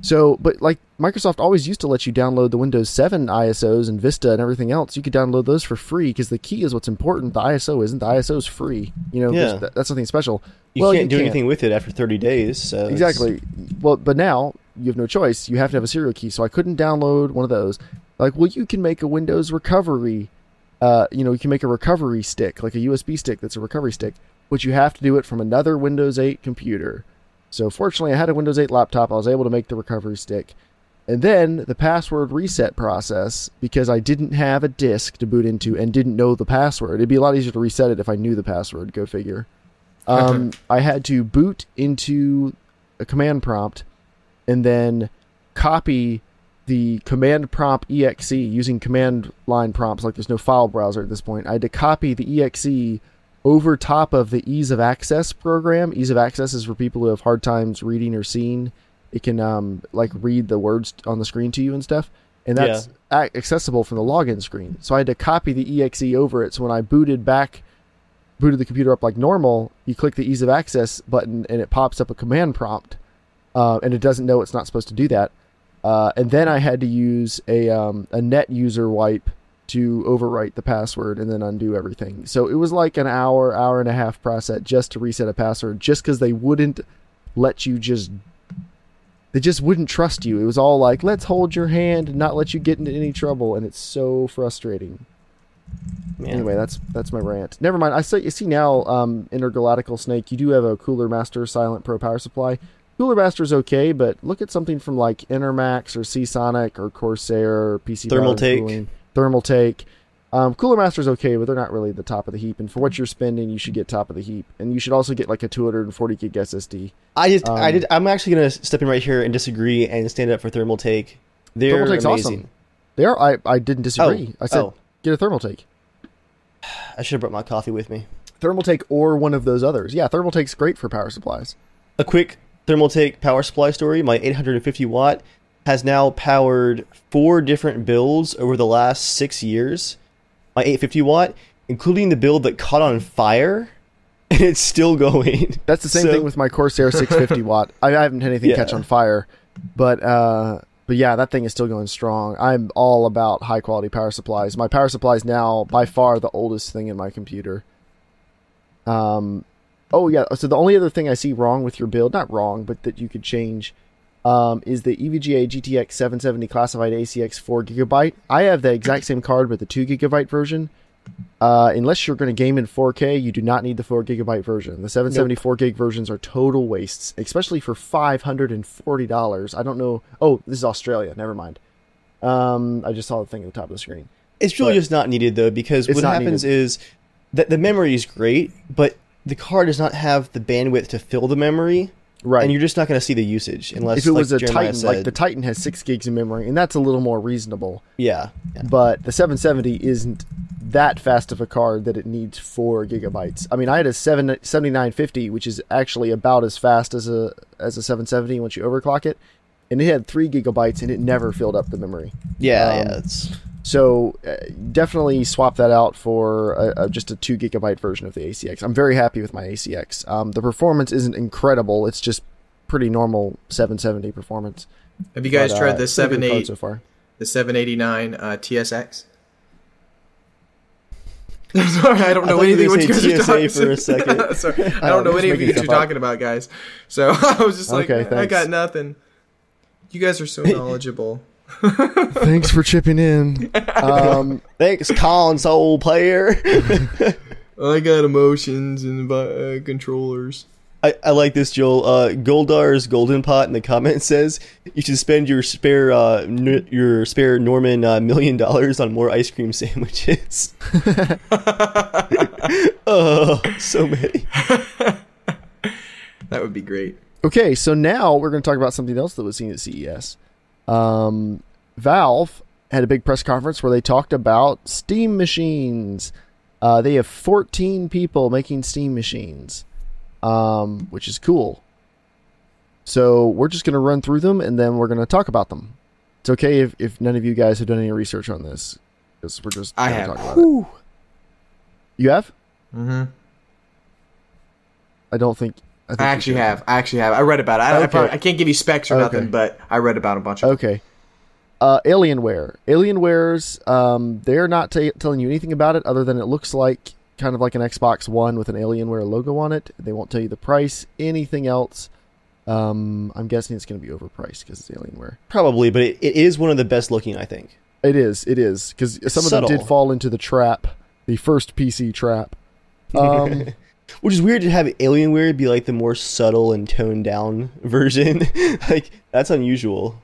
Speaker 1: So, but Microsoft always used to let you download the Windows 7 ISOs and Vista and everything else. You could download those for free because the key is what's important. The ISO isn't. The ISO is free. That's something special.
Speaker 2: You can't do anything with it after 30 days. So
Speaker 1: exactly. Well, but now you have no choice. You have to have a serial key. So I couldn't download one of those. You can make a Windows recovery. You can make a recovery stick, like a USB stick that's a recovery stick, but you have to do it from another Windows 8 computer. So fortunately, I had a Windows 8 laptop. I was able to make the recovery stick. And then the password reset process, because I didn't have a disk to boot into and didn't know the password. It'd be a lot easier to reset it if I knew the password. Go figure. I had to boot into a command prompt and then copy the command prompt exe using command line prompts. Like there's no file browser at this point. I had to copy the exe over top of the ease of access program. Ease of access is for people who have hard times reading or seeing. It can like read the words on the screen to you and stuff. And that's accessible from the login screen. So I had to copy the exe over it. So when I booted the computer up like normal, you click the ease of access button and it pops up a command prompt. And it doesn't know it's not supposed to do that. And then I had to use a net user wipe to overwrite the password and then undo everything. So it was like an hour and a half process just to reset a password, just because they wouldn't let you they just wouldn't trust you. It was all like, let's hold your hand and not let you get into any trouble. And it's so frustrating. Man. Anyway, that's my rant. Never mind. You see now, Intergalactical Snake, you do have a Cooler Master Silent Pro power supply. Cooler Master's okay, but look at something from like Intermax or Seasonic or Corsair or PC
Speaker 2: Thermaltake.
Speaker 1: Thermaltake. Cooler Master's okay, but they're not really the top of the heap. And for what you're spending, you should get top of the heap. And you should also get like a 240 gig SSD.
Speaker 2: I'm actually going to step in right here and disagree and stand up for Thermaltake. They're
Speaker 1: Thermaltake's
Speaker 2: amazing.
Speaker 1: Awesome. They are. I didn't disagree. I said get a Thermaltake.
Speaker 2: I should have brought my coffee with me.
Speaker 1: Thermaltake or one of those others. Yeah, Thermaltake's great for power supplies.
Speaker 2: A quick Thermaltake power supply story. My 850 watt has now powered 4 different builds over the last 6 years. My 850 watt, including the build that caught on fire, and it's still going.
Speaker 1: That's the same thing with my Corsair 650 watt. I haven't had anything catch on fire, but yeah, that thing is still going strong. I'm all about high quality power supplies. My power supply is now by far the oldest thing in my computer. Oh yeah, so the only other thing I see wrong with your build, not wrong, but that you could change, is the EVGA GTX 770 classified ACX 4GB. I have the exact same card with the 2GB version. Unless you're going to game in 4K, you do not need the 4GB version. The 774 gig versions are total wastes, especially for $540. I don't know. Oh, this is Australia. Never mind. I just saw the thing at the top of the screen.
Speaker 2: It's really just not needed, though, because what happens is that the memory is great, but the card does not have the bandwidth to fill the memory. Right. And you're just not going to see the usage unless,
Speaker 1: if it was
Speaker 2: like
Speaker 1: a
Speaker 2: Jeremiah
Speaker 1: Titan,
Speaker 2: said,
Speaker 1: like the Titan has 6 gigs of memory, and that's a little more reasonable.
Speaker 2: Yeah.
Speaker 1: But the 770 isn't that fast of a card that it needs 4 gigabytes. I mean, I had a 7950, which is actually about as fast as a 770 once you overclock it, and it had 3 gigabytes, and it never filled up the memory. So definitely swap that out for just a 2 gigabyte version of the ACX. I'm very happy with my ACX. The performance isn't incredible. It's just pretty normal 770 performance.
Speaker 3: Have you guys tried the 78
Speaker 1: so far?
Speaker 3: The 789 TSX? Sorry, I don't know anything what you guys are talking
Speaker 2: for a second.
Speaker 3: Sorry, I don't know any of you talking about, guys. So I was just like, I got nothing. You guys are so knowledgeable.
Speaker 1: Thanks for chipping in.
Speaker 2: Thanks, console player.
Speaker 3: I got emotions and controllers.
Speaker 2: I like this, Joel. Goldar's Golden Pot in the comments says you should spend your spare Norman $1 million on more ice cream sandwiches. Oh, so many.
Speaker 3: That would be great.
Speaker 1: Okay, so now we're going to talk about something else that was seen at CES. Valve had a big press conference where they talked about Steam machines. They have 14 people making Steam machines, which is cool. So we're just going to run through them and then we're going to talk about them. It's okay if none of you guys have done any research on this, because we're just going to talk about it. You have?
Speaker 3: Mm-hmm.
Speaker 1: I
Speaker 3: actually have. I read about it. I can't give you specs or nothing, but I read about a bunch of them.
Speaker 1: Okay. Alienware. Alienware's, they're not telling you anything about it other than it looks like kind of like an Xbox One with an Alienware logo on it. They won't tell you the price. Anything else, I'm guessing it's going to be overpriced because it's Alienware.
Speaker 2: Probably, but it is one of the best looking, I think.
Speaker 1: It is, because some of them did fall into the trap, the first PC trap.
Speaker 2: Which is weird to have Alienware be like the more subtle and toned down version. Like, that's unusual.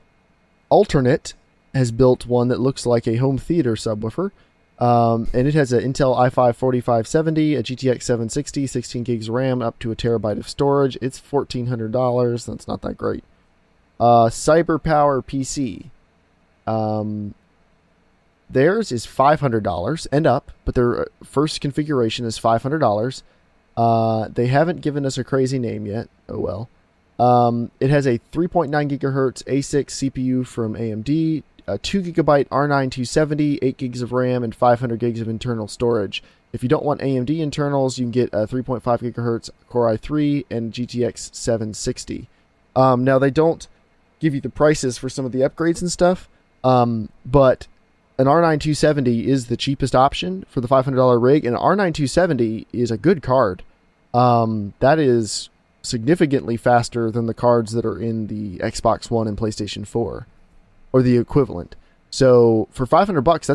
Speaker 1: Alternate has built one that looks like a home theater subwoofer. And it has an Intel i5-4570, a GTX 760, 16 gigs of RAM, up to a terabyte of storage. It's $1,400. That's not that great. CyberPower PC. Theirs is $500 and up, but their first configuration is $500. They haven't given us a crazy name yet. Oh well. It has a 3.9 gigahertz A6 CPU from AMD, a 2 gigabyte R9 270, 8 gigs of RAM, and 500 gigs of internal storage. If you don't want AMD internals, you can get a 3.5 gigahertz Core i3 and GTX 760. Now, they don't give you the prices for some of the upgrades and stuff, but an R9 270 is the cheapest option for the $500 rig, and an R9 270 is a good card. That is significantly faster than the cards that are in the Xbox One and PlayStation 4, or the equivalent. So for $500,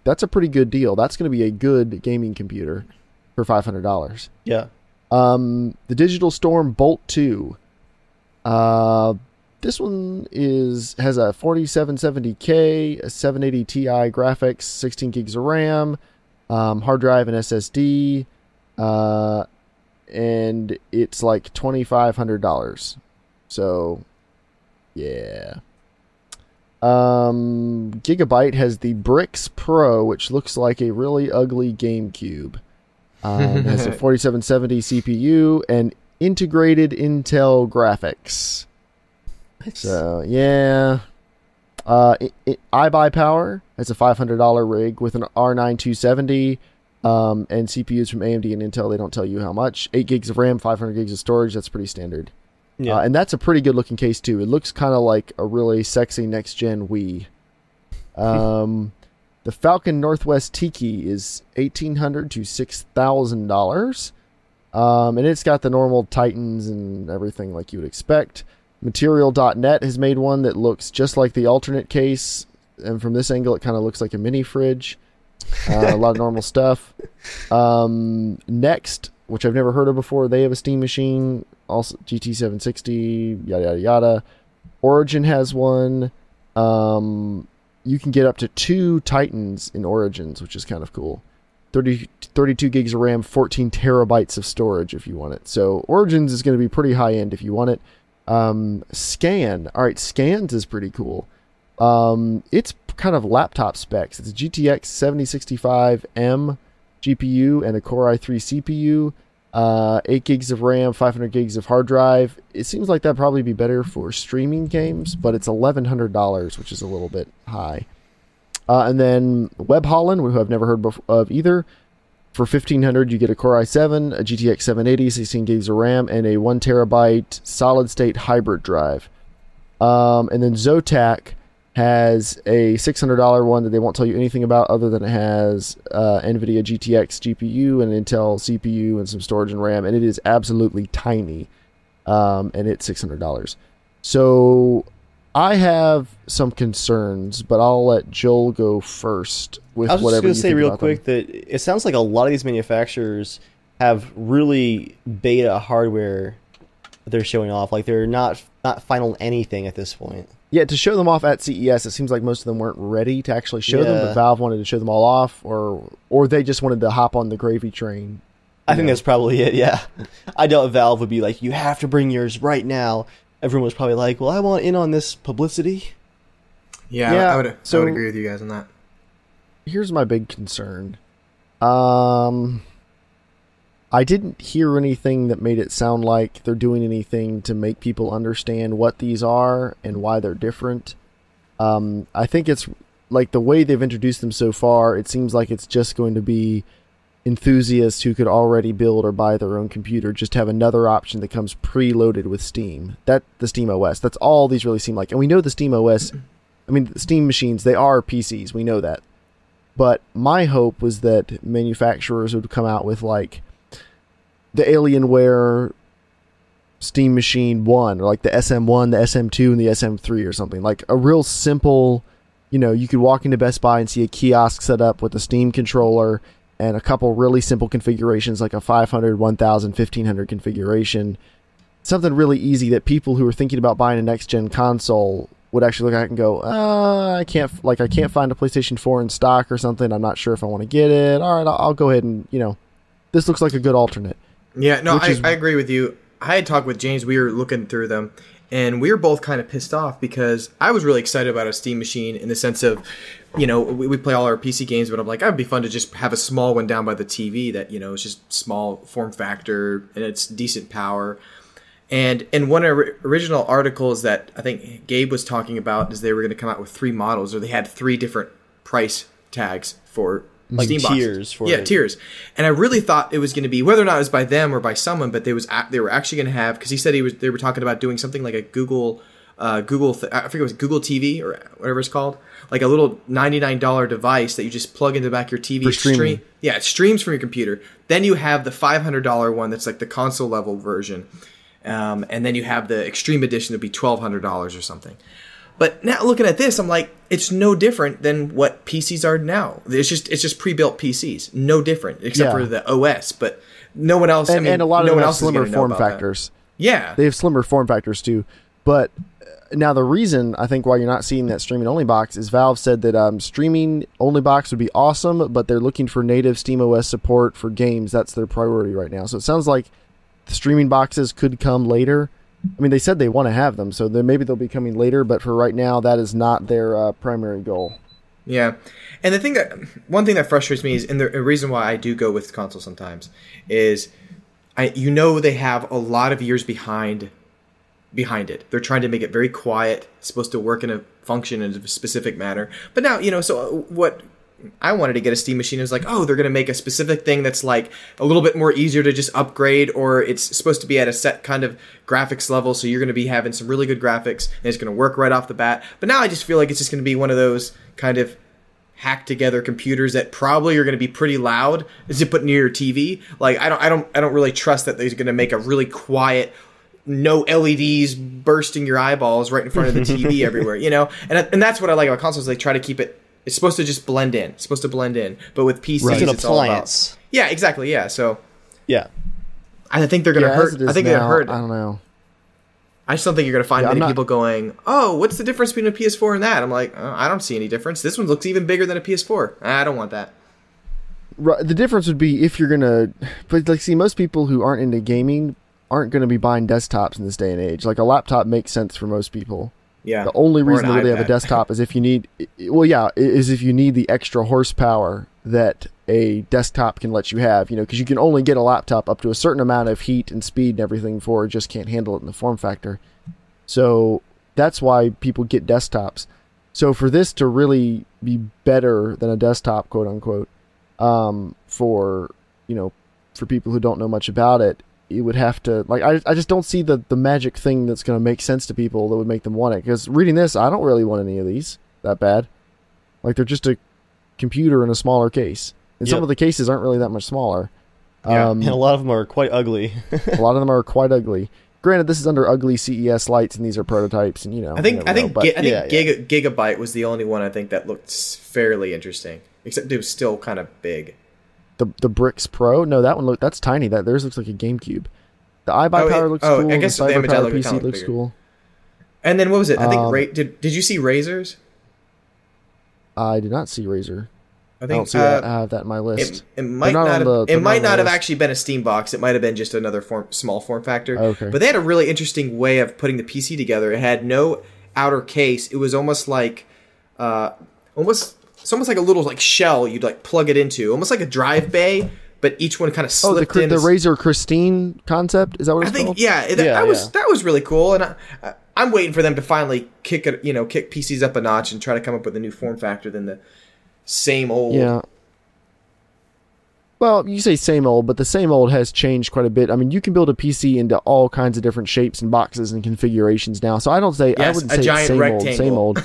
Speaker 1: that's a pretty good deal. That's going to be a good gaming computer for $500.
Speaker 2: Yeah.
Speaker 1: The Digital Storm Bolt 2. This one has a 4770K, a 780 Ti graphics, 16 gigs of RAM, hard drive and SSD, and it's like $2,500. So, yeah. Gigabyte has the Brix Pro, which looks like a really ugly GameCube. It has a 4770 CPU and integrated Intel graphics. So, yeah. iBuyPower has a $500 rig with an R9 270 and CPUs from AMD and Intel. They don't tell you how much. 8 gigs of RAM, 500 gigs of storage. That's pretty standard. Yeah. And that's a pretty good looking case, too. It looks kind of like a really sexy next-gen Wii. The Falcon Northwest Tiki is $1,800 to $6,000. And it's got the normal Titans and everything like you would expect. Material.net has made one that looks just like the alternate case, and from this angle it kind of looks like a mini fridge. A lot of normal stuff. Next, which I've never heard of before, they have a Steam machine, also GT760, yada yada yada. Origin has one. You can get up to 2 Titans in Origins, which is kind of cool. 32 gigs of RAM, 14 terabytes of storage if you want it. So Origins is going to be pretty high end if you want it. Scan. All right, Scans is pretty cool. It's kind of laptop specs. It's a GTX 7065M GPU and a Core i3 CPU, 8 gigs of RAM, 500 gigs of hard drive. It seems like that'd probably be better for streaming games, but it's $1,100, which is a little bit high. And then Web Holland, who I've never heard of either. For $1,500, you get a Core i7, a GTX 780, 16 gigs of RAM, and a 1 terabyte solid-state hybrid drive. And then Zotac has a $600 one that they won't tell you anything about other than it has NVIDIA GTX GPU and Intel CPU and some storage and RAM, and it is absolutely tiny, and it's $600. So I have some concerns, but I'll let Joel go first with whatever you think. I was just going to say real quick that
Speaker 2: it sounds like a lot of these manufacturers have really beta hardware that they're showing off. Like they're not final anything at this point.
Speaker 1: Yeah, to show them off at CES, it seems like most of them weren't ready to actually show them, but Valve wanted to show them all off, or they just wanted to hop on the gravy train.
Speaker 2: I think that's probably it, yeah. I doubt Valve would be like, you have to bring yours right now. Everyone was probably like, well, I want in on this publicity.
Speaker 3: Yeah, I would agree with you guys on that.
Speaker 1: Here's my big concern. I didn't hear anything that made it sound like they're doing anything to make people understand what these are and why they're different. I think it's like the way they've introduced them so far, it seems like it's just going to be enthusiasts who could already build or buy their own computer just have another option that comes preloaded with Steam. The Steam OS. That's all these really seem like. And we know the Steam OS, I mean, the Steam machines, they are PCs. We know that. But my hope was that manufacturers would come out with like the Alienware Steam Machine 1, or like the SM1, the SM2, and the SM3 or something. Like a real simple, you could walk into Best Buy and see a kiosk set up with a Steam controller and a couple really simple configurations like a 500, 1000, 1500 configuration. Something really easy that people who are thinking about buying a next-gen console would actually look at and go, I can't find a PlayStation 4 in stock or something. I'm not sure if I want to get it. All right, I'll go ahead and, this looks like a good alternate.
Speaker 3: Yeah, no, I agree with you. I had talked with James. We were looking through them, and we were both kind of pissed off because I was really excited about a Steam machine in the sense of, we play all our PC games, but I'm like, it would be fun to just have a small one down by the TV that, is just small form factor and it's decent power. And in one of the original articles that I think Gabe was talking about is they were going to come out with 3 models, or they had 3 different price tags for
Speaker 2: like
Speaker 3: Steam
Speaker 2: tiers.
Speaker 3: boxes. Tiers. And I really thought it was going to be, whether or not it was by them or by someone, but they were actually going to have, because he said they were talking about doing something like a Google I forget it was Google TV or whatever it's called, like a little $99 device that you just plug into the back of your TV.
Speaker 1: For streaming.
Speaker 3: It streams from your computer. Then you have the $500 one that's like the console level version. And then you have the Extreme Edition that'd be $1,200 or something. But now looking at this, I'm like, it's no different than what PCs are now. It's just pre-built PCs, no different except for the OS. But no one else.
Speaker 1: And a lot of them have slimmer form factors.
Speaker 3: Yeah,
Speaker 1: they have slimmer form factors too. But now the reason I think why you're not seeing that streaming only box is Valve said that streaming only box would be awesome, but they're looking for native SteamOS support for games. That's their priority right now. So it sounds like the streaming boxes could come later. I mean, they said they want to have them, so maybe they'll be coming later, but for right now, that is not their primary goal.
Speaker 3: Yeah. And one thing that frustrates me is, and the reason why I do go with console sometimes, is they have a lot of years behind it. They're trying to make it very quiet. It's supposed to work in a function in a specific manner. But now, so what I wanted to get a Steam machine. It was like, they're going to make a specific thing that's like a little bit more easier to just upgrade, or it's supposed to be at a set kind of graphics level, so you're going to be having some really good graphics, and it's going to work right off the bat. But now I just feel like it's just going to be one of those kind of hacked together computers that probably are going to be pretty loud as you put near your TV. Like I don't really trust that they're going to make a really quiet, no LEDs bursting your eyeballs right in front of the TV everywhere, And that's what I like about consoles. They try to keep it. It's supposed to just blend in. It's supposed to blend in. But with PCs, it's all about... Yeah, exactly. Yeah, so...
Speaker 2: Yeah.
Speaker 3: I think they're going to hurt... I think they're going to hurt...
Speaker 1: I don't know.
Speaker 3: I just don't think you're going to find many people going, what's the difference between a PS4 and that? I'm like, I don't see any difference. This one looks even bigger than a PS4. I don't want that.
Speaker 1: Right, the difference would be if you're going to... But, most people who aren't into gaming aren't going to be buying desktops in this day and age. Like, a laptop makes sense for most people.
Speaker 3: Yeah.
Speaker 1: The only reason to really have a desktop is if you need, if you need the extra horsepower that a desktop can let you have, because you can only get a laptop up to a certain amount of heat and speed and everything for it just can't handle it in the form factor. So that's why people get desktops. So for this to really be better than a desktop, quote unquote, for people who don't know much about it, you would have to, I just don't see the magic thing that's going to make sense to people that would make them want it. Because reading this, I don't really want any of these that bad. Like, they're just a computer in a smaller case. And some of the cases aren't really that much smaller.
Speaker 2: Yeah. And a lot of them are quite ugly.
Speaker 1: A lot of them are quite ugly. Granted, this is under ugly CES lights, and these are prototypes, and
Speaker 3: I think Gigabyte was the only one I think that looked fairly interesting, except it was still kind of big.
Speaker 1: The Bricks Pro? No, that's tiny. Theirs looks like a GameCube. The iBuyPower looks cool.
Speaker 3: I guess
Speaker 1: the
Speaker 3: image I
Speaker 1: PC looks cool.
Speaker 3: And then what was it? I think did you see Razers?
Speaker 1: I did not see Razer.
Speaker 3: I think
Speaker 1: don't see that. I have that in my list.
Speaker 3: It might not have actually been a Steam box. It might have been just another small form factor.
Speaker 1: Okay.
Speaker 3: But they had a really interesting way of putting the PC together. It had no outer case. It was almost like it's almost like a little shell you'd plug it into, almost like a drive bay, but each one kind of slipped in.
Speaker 1: The Razer Christine concept, is that what it's called?
Speaker 3: That was really cool, and I'm waiting for them to finally kick PCs up a notch and try to come up with a new form factor than the same old.
Speaker 1: Yeah. Well, you say same old, but the same old has changed quite a bit. I mean, you can build a PC into all kinds of different shapes and boxes and configurations now. So I wouldn't say
Speaker 3: giant rectangle.
Speaker 1: Same old.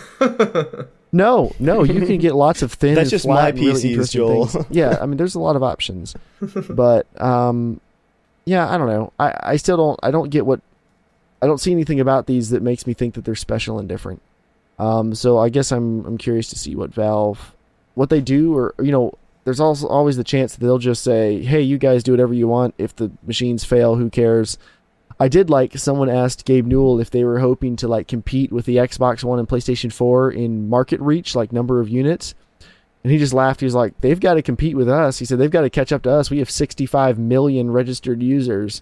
Speaker 1: No, you can get lots of thin.
Speaker 2: That's just my PCs, Joel.
Speaker 1: Yeah, I mean, there's a lot of options, but I don't know. I still don't. I don't get I don't see anything about these that makes me think that they're special and different. So I guess I'm curious to see what they do, or there's also always the chance that they'll just say, hey, you guys do whatever you want. If the machines fail, who cares? I did like someone asked Gabe Newell if they were hoping to like compete with the Xbox One and PlayStation 4 in market reach, like number of units. And he just laughed. He was like, they've got to compete with us. He said, they've got to catch up to us. We have 65 million registered users.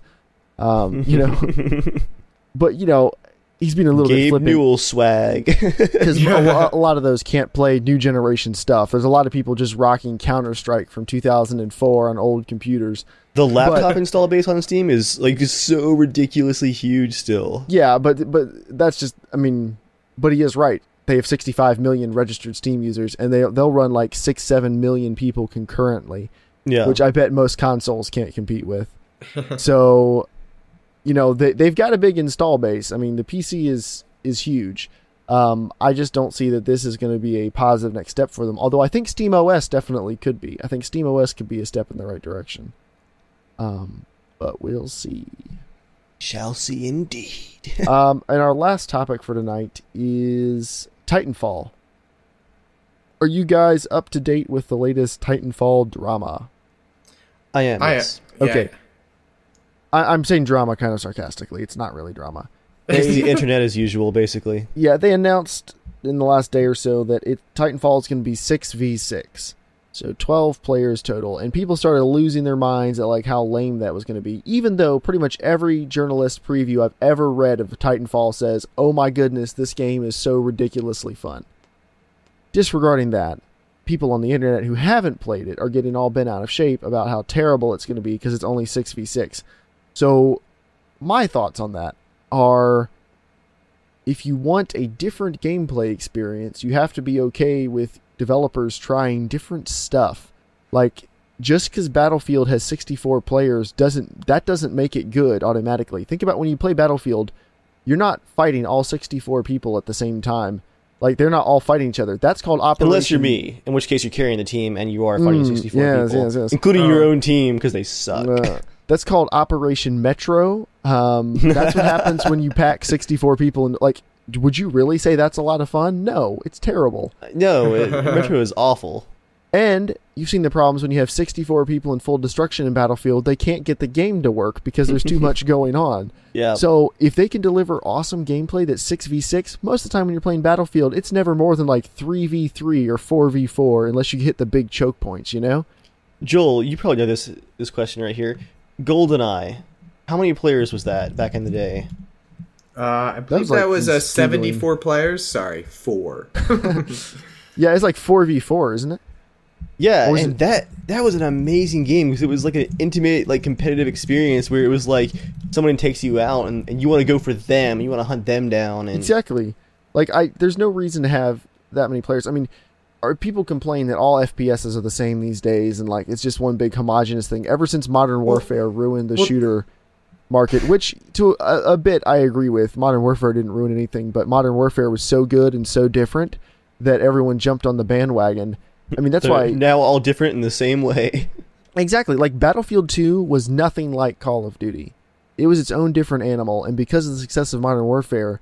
Speaker 1: You know, but you know, he's been a little bit flippant.
Speaker 2: Gabe Newell swag.
Speaker 1: Because a lot of those can't play new generation stuff. There's a lot of people just rocking Counter-Strike from 2004 on old computers.
Speaker 2: The laptop install base on Steam is like so ridiculously huge still.
Speaker 1: Yeah, but that's just, I mean, but he is right. They have 65 million registered Steam users, and they'll run like 6-7 million people concurrently. Yeah, which I bet most consoles can't compete with. So, you know, they've got a big install base. I mean, the PC is huge. I just don't see that this is going to be a positive next step for them. Although I think SteamOS definitely could be. I think SteamOS could be a step in the right direction. But we'll see.
Speaker 2: Shall see indeed.
Speaker 1: And our last topic for tonight is Titanfall. Are you guys up to date with the latest Titanfall drama?
Speaker 2: I am.
Speaker 3: Yes.
Speaker 1: Okay. I'm saying drama kind of sarcastically. It's not really drama.
Speaker 2: It's the internet as usual, basically.
Speaker 1: Yeah, they announced in the last day or so that Titanfall is going to be 6v6. So 12 players total. And people started losing their minds at like how lame that was going to be. Even though pretty much every journalist preview I've ever read of Titanfall says, oh my goodness, this game is so ridiculously fun. Disregarding that, people on the internet who haven't played it are getting all bent out of shape about how terrible it's going to be because it's only 6v6. So my thoughts on that are, if you want a different gameplay experience, you have to be okay with developers trying different stuff. Like, just because Battlefield has 64 players doesn't make it good automatically. Think about when you play Battlefield, you're not fighting all 64 people at the same time. Like, they're not all fighting each other. That's called Operation...
Speaker 2: Unless you're me, in which case you're carrying the team and you are fighting 64 people. Yes. Including your own team, because they suck.
Speaker 1: That's called Operation Metro. That's what happens when you pack 64 people. And like, would you really say that's a lot of fun? No, it's terrible.
Speaker 2: No, Metro is awful.
Speaker 1: And you've seen the problems when you have 64 people in full destruction in Battlefield. They can't get the game to work because there's too much going on.
Speaker 2: Yeah.
Speaker 1: So if they can deliver awesome gameplay that's 6v6, most of the time when you're playing Battlefield, it's never more than like 3v3 or 4v4 unless you hit the big choke points, you know?
Speaker 2: Joel, you probably know this question right here. GoldenEye, how many players was that back in the day?
Speaker 3: I believe that was 74 players. Sorry, 4.
Speaker 1: Yeah, it's like 4v4, isn't it?
Speaker 2: Yeah, and that was an amazing game because it was like an intimate, like competitive experience where it was like someone takes you out and you want to go for them, you want to hunt them down. And
Speaker 1: exactly. Like, there's no reason to have that many players. I mean, people complain that all FPSs are the same these days and like it's just one big homogenous thing. Ever since Modern Warfare ruined the shooter market, which to a bit I agree with. Modern Warfare didn't ruin anything, but Modern Warfare was so good and so different that everyone jumped on the bandwagon. I mean, that's why...
Speaker 2: now all different in the same way.
Speaker 1: Exactly. Like, Battlefield 2 was nothing like Call of Duty. It was its own different animal, and because of the success of Modern Warfare,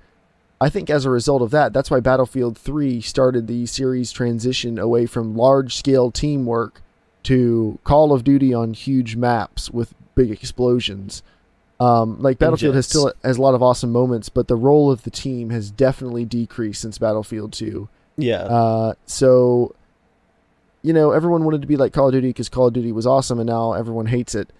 Speaker 1: I think as a result of that, that's why Battlefield 3 started the series transition away from large-scale teamwork to Call of Duty on huge maps with big explosions. Like, Battlefield has a lot of awesome moments, but the role of the team has definitely decreased since Battlefield 2.
Speaker 2: Yeah.
Speaker 1: So... you know, everyone wanted to be like Call of Duty because Call of Duty was awesome, and now everyone hates it.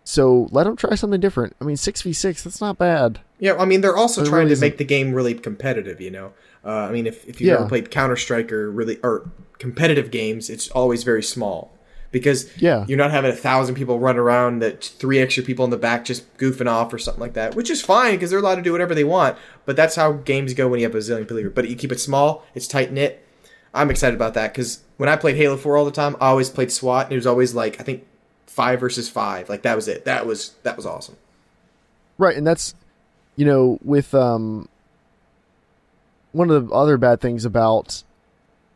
Speaker 1: So let them try something different. I mean, 6v6, that's not bad.
Speaker 3: Yeah, I mean, they're also trying to make the game really competitive, you know? I mean, if you've ever played Counter-Strike or competitive games, it's always very small. Because you're not having 1,000 people run around, that 3 extra people in the back just goofing off or something like that, which is fine because they're allowed to do whatever they want. But that's how games go when you have a zillion people. But you keep it small, it's tight-knit. I'm excited about that because when I played Halo 4 all the time, I always played SWAT, and it was always like, I think, 5 versus 5. Like, that was it. That was awesome.
Speaker 1: Right, and that's, you know, with one of the other bad things about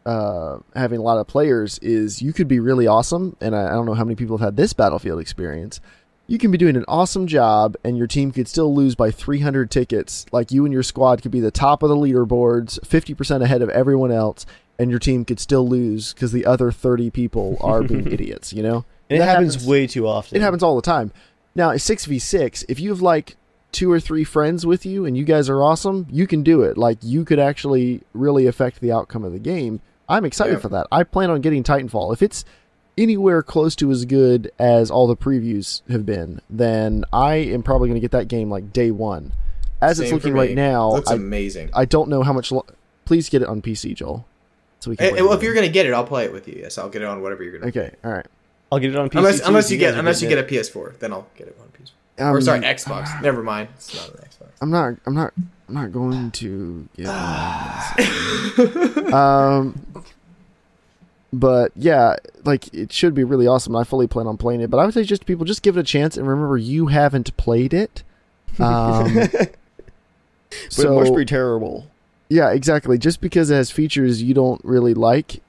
Speaker 1: having a lot of players is you could be really awesome, and I don't know how many people have had this Battlefield experience. You can be doing an awesome job, and your team could still lose by 300 tickets. Like, you and your squad could be the top of the leaderboards, 50% ahead of everyone else, and your team could still lose because the other 30 people are being idiots, you know?
Speaker 2: And it happens way too often.
Speaker 1: It happens all the time. Now, a 6v6, if you have like 2 or 3 friends with you and you guys are awesome, you can do it. Like, you could actually really affect the outcome of the game. I'm excited for that. I plan on getting Titanfall. If it's anywhere close to as good as all the previews have been, then I am probably going to get that game like day one. As it's looking right now,
Speaker 3: looks amazing.
Speaker 1: I don't know how much. Please get it on PC, Joel. So we can.
Speaker 3: Well, if you're going to get it, I'll play it with you. Yes, I'll get it on whatever you're going to.
Speaker 1: Okay, all right.
Speaker 2: I'll get it on PC.
Speaker 3: Unless you get a PS4, then I'll get it on PS4. Or sorry, Xbox. Never mind. It's not an Xbox.
Speaker 1: I'm not going to get but yeah, like, it should be really awesome. I fully plan on playing it, but I would say just people just give it a chance, and remember, you haven't played it.
Speaker 2: So it must be terrible.
Speaker 1: Yeah, exactly. Just because it has features you don't really like,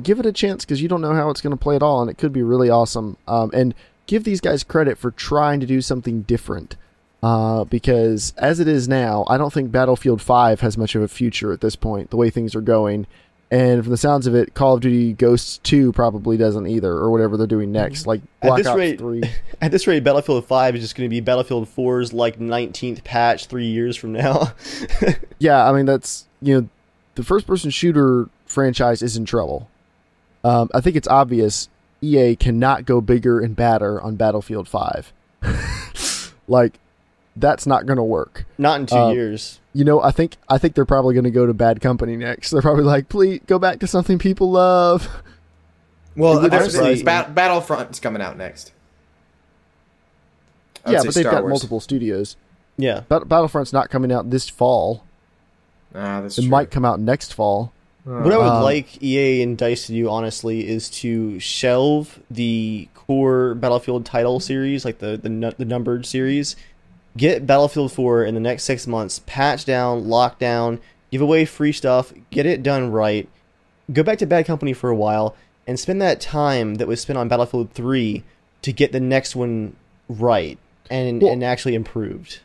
Speaker 1: give it a chance, because you don't know how it's going to play at all, and it could be really awesome. And give these guys credit for trying to do something different. Because as it is now, I don't think Battlefield 5 has much of a future at this point, the way things are going. And from the sounds of it, Call of Duty Ghosts 2 probably doesn't either, or whatever they're doing next, like Black Ops 3.
Speaker 2: At this rate, Battlefield 5 is just going to be Battlefield 4's like 19th patch 3 years from now.
Speaker 1: Yeah, I mean, that's, the first-person shooter franchise is in trouble. I think it's obvious EA cannot go bigger and badder on Battlefield 5. Like, that's not going to work.
Speaker 2: Not in 2 years.
Speaker 1: I think they're probably going to go to Bad Company next. They're probably like, please go back to something people love.
Speaker 3: Well, Battlefront's coming out next.
Speaker 1: Yeah, but they've got multiple studios.
Speaker 2: Yeah,
Speaker 1: Battlefront's not coming out this fall.
Speaker 3: That's
Speaker 1: it
Speaker 3: true.
Speaker 1: might come out next fall.
Speaker 2: What I would like EA and DICE to do, honestly, is to shelve the core Battlefield title series, like the numbered series. Get Battlefield 4 in the next 6 months, patch down, lock down, give away free stuff, get it done right, go back to Bad Company for a while, and spend that time that was spent on Battlefield 3 to get the next one right and actually improved.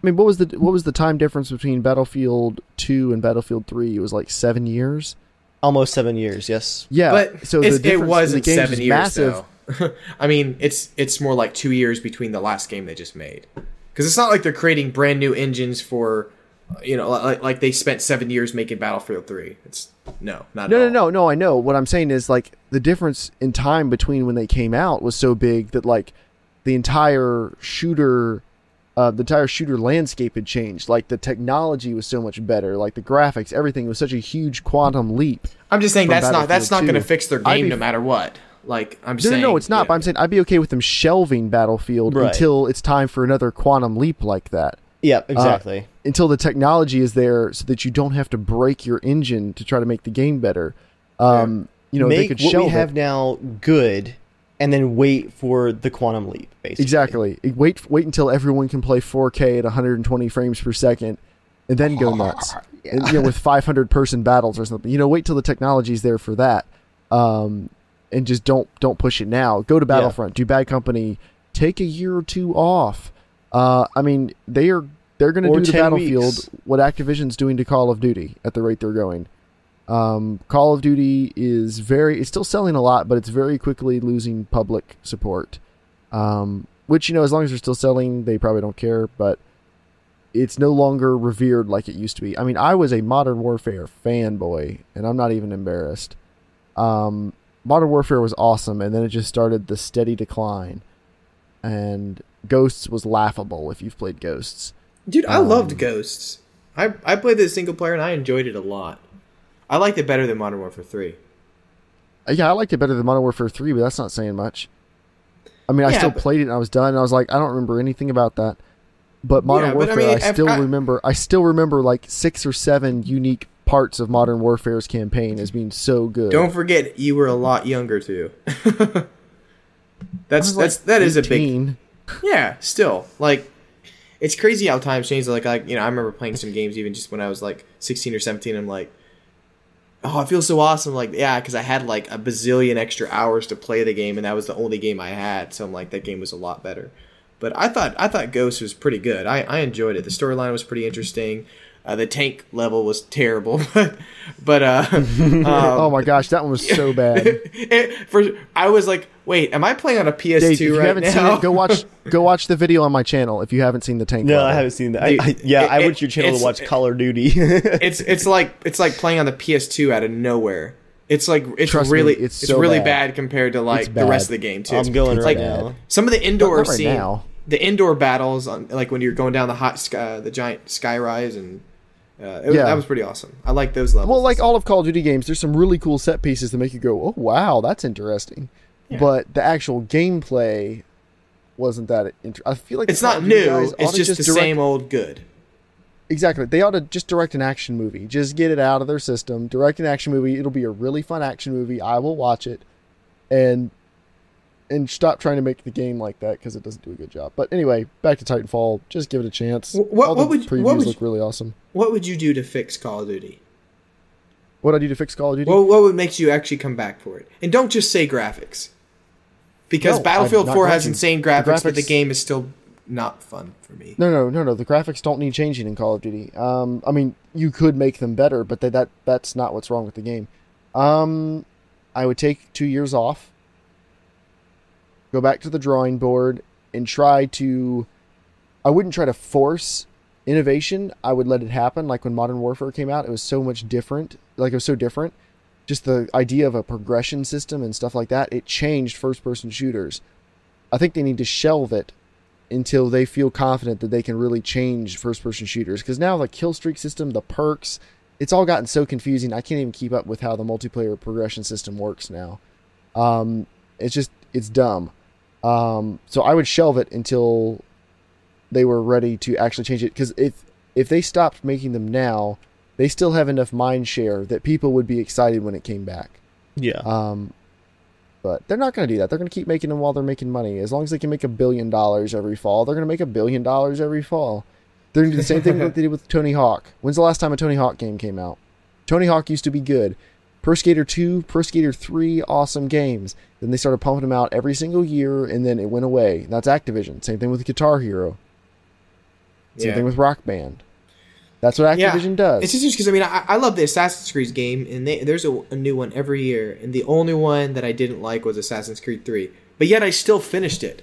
Speaker 1: I mean, what was the time difference between Battlefield 2 and Battlefield 3? It was like 7 years?
Speaker 2: Almost 7 years, yes.
Speaker 1: Yeah,
Speaker 3: but
Speaker 1: so
Speaker 3: it wasn't 7 years,
Speaker 1: massive.
Speaker 3: though. I mean, it's more like 2 years between the last game they just made. Because it's not like they're creating brand new engines for, like they spent 7 years making Battlefield 3. It's not at all.
Speaker 1: No. I know. What I'm saying is, like, the difference in time between when they came out was so big that, like, the entire shooter landscape had changed. Like, the technology was so much better. Like, the graphics, everything was such a huge quantum leap.
Speaker 3: I'm just saying that's not going to fix their game no matter what. Like, I'm saying...
Speaker 1: No, it's not. But I'm saying I'd be okay with them shelving Battlefield until it's time for another quantum leap like that.
Speaker 2: Yeah, exactly.
Speaker 1: Until the technology is there so that you don't have to break your engine to try to make the game better.
Speaker 2: Make
Speaker 1: they could
Speaker 2: what we have now good, and then wait for the quantum leap, basically.
Speaker 1: Exactly. Wait until everyone can play 4K at 120 frames per second, and then go nuts.
Speaker 2: Yeah.
Speaker 1: And, with 500-person battles or something. Wait till the technology's there for that. And just don't push it now. Go to Battlefront. Do Bad Company. Take a year or two off. I mean, they're going to do to Battlefield what Activision's doing to Call of Duty at the rate they're going. Call of Duty is it's still selling a lot, but it's very quickly losing public support. Which, as long as they're still selling, they probably don't care, but it's no longer revered like it used to be. I mean, I was a Modern Warfare fanboy, and I'm not even embarrassed. Modern Warfare was awesome, and then it just started the steady decline. And Ghosts was laughable if you've played Ghosts.
Speaker 3: Dude, I loved Ghosts. I played the single player, and I enjoyed it a lot. I liked it better than Modern Warfare 3.
Speaker 1: Yeah, I liked it better than Modern Warfare 3, but that's not saying much. I mean, I still played it, and I was done, and I was like, I don't remember anything about that. But Modern Warfare, I still remember like 6 or 7 unique parts of Modern Warfare's campaign as being so good.
Speaker 3: Don't forget, you were a lot younger too. that is a big. Yeah, still, like, it's crazy how times change. Like I remember playing some games even just when I was like 16 or 17. I'm like, oh, I feel so awesome. Like, yeah, because I had like a bazillion extra hours to play the game, and that was the only game I had. So I'm like, that game was a lot better. But I thought Ghost was pretty good. I enjoyed it. The storyline was pretty interesting. The tank level was terrible, but
Speaker 1: oh my gosh, that one was so bad.
Speaker 3: I was like, wait, am I playing on a PS2
Speaker 1: Dave, if you
Speaker 3: right
Speaker 1: haven't
Speaker 3: now?
Speaker 1: seen it, go watch the video on my channel if you haven't seen the tank.
Speaker 2: No,
Speaker 1: level.
Speaker 2: I haven't seen that.
Speaker 3: Dude,
Speaker 2: I went to your channel to watch Call of Duty.
Speaker 3: it's like playing on the PS2 out of nowhere. It's
Speaker 1: Trust
Speaker 3: really
Speaker 1: me, it's
Speaker 3: it's
Speaker 1: so
Speaker 3: really
Speaker 1: bad.
Speaker 3: bad compared to like the
Speaker 1: bad.
Speaker 3: rest of the game too.
Speaker 2: I'm going
Speaker 3: It's
Speaker 2: right
Speaker 3: like
Speaker 2: now.
Speaker 3: some of the indoor
Speaker 1: Not right
Speaker 3: scene,
Speaker 1: now.
Speaker 3: the indoor battles, on, like when you're going down the hot sky, the giant sky rise, and that was pretty awesome. I like those levels.
Speaker 1: Well, like all of Call of Duty games, there's some really cool set pieces that make you go, "Oh wow, that's interesting."
Speaker 3: Yeah.
Speaker 1: But the actual gameplay wasn't that interesting. I feel like
Speaker 3: it's
Speaker 1: the Call
Speaker 3: not
Speaker 1: of Duty
Speaker 3: new.
Speaker 1: guys ought
Speaker 3: It's
Speaker 1: to
Speaker 3: just the
Speaker 1: direct-
Speaker 3: same old good.
Speaker 1: Exactly. They ought to just direct an action movie. Just get it out of their system. Direct an action movie. It'll be a really fun action movie. I will watch it, and stop trying to make the game like that because it doesn't do a good job. But anyway, back to Titanfall. Just give it a chance. All the previews look really awesome.
Speaker 3: What would you do to fix Call of Duty?
Speaker 1: What would I do to fix Call of Duty?
Speaker 3: What would make you actually come back for it? And don't just say graphics, because
Speaker 1: No,
Speaker 3: Battlefield
Speaker 1: I'm not
Speaker 3: 4
Speaker 1: going
Speaker 3: has
Speaker 1: to.
Speaker 3: insane
Speaker 1: The
Speaker 3: graphics, but the
Speaker 1: graphics-
Speaker 3: game is still not fun for me.
Speaker 1: No. The graphics don't need changing in Call of Duty. I mean, you could make them better, but that's not what's wrong with the game. I would take 2 years off, go back to the drawing board, and try to... I wouldn't try to force innovation. I would let it happen. Like when Modern Warfare came out, it was so much different. Like, it was so different. Just the idea of a progression system and stuff like that, it changed first-person shooters. I think they need to shelve it until they feel confident that they can really change first-person shooters. Because now the kill streak system, the perks, it's all gotten so confusing. I can't even keep up with how the multiplayer progression system works now. It's dumb. So I would shelve it until they were ready to actually change it. Because if they stopped making them now, they still have enough mind share that people would be excited when it came back.
Speaker 2: Yeah.
Speaker 1: But they're not going to do that. They're going to keep making them while they're making money. As long as they can make $1 billion every fall, they're going to make $1 billion every fall. They're going to do the same thing that they did with Tony Hawk. When's the last time a Tony Hawk game came out? Tony Hawk used to be good. Pro Skater 2, Pro Skater 3, awesome games. Then they started pumping them out every single year, and then it went away. That's Activision. Same thing with Guitar Hero. Same thing with Rock Band. That's what Activision does.
Speaker 3: It's just because, I mean, I love the Assassin's Creed game, and there's a new one every year, and the only one that I didn't like was Assassin's Creed 3. But yet I still finished it.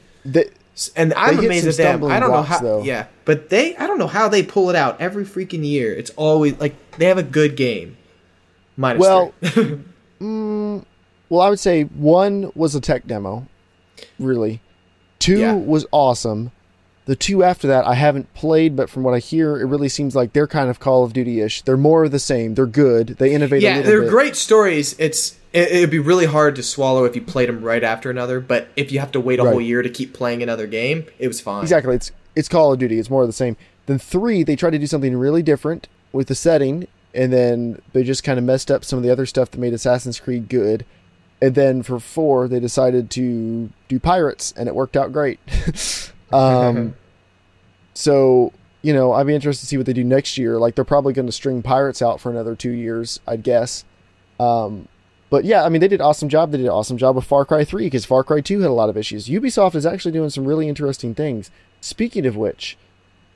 Speaker 3: And I'm amazed at them. I don't know how. Though. Yeah, but I don't know how they pull it out every freaking year. It's always like they have a good game. Minus three.
Speaker 1: Well, I would say 1 was a tech demo, really. 2 was awesome. The 2 after that I haven't played, but from what I hear, it really seems like they're kind of Call of Duty-ish. They're more of the same. They're good. They innovate a little bit.
Speaker 3: Yeah, they're great stories. It'd be really hard to swallow if you played them right after another, but if you have to wait a whole year to keep playing another game, it was fine.
Speaker 1: Exactly. It's Call of Duty. It's more of the same. Then 3, they tried to do something really different with the setting, and then they just kind of messed up some of the other stuff that made Assassin's Creed good. And then for 4, they decided to do pirates, and it worked out great. So, I'd be interested to see what they do next year. Like, they're probably going to string pirates out for another 2 years, I'd guess. But yeah, I mean, they did an awesome job. They did an awesome job with Far Cry 3 because Far Cry 2 had a lot of issues. Ubisoft is actually doing some really interesting things. Speaking of which,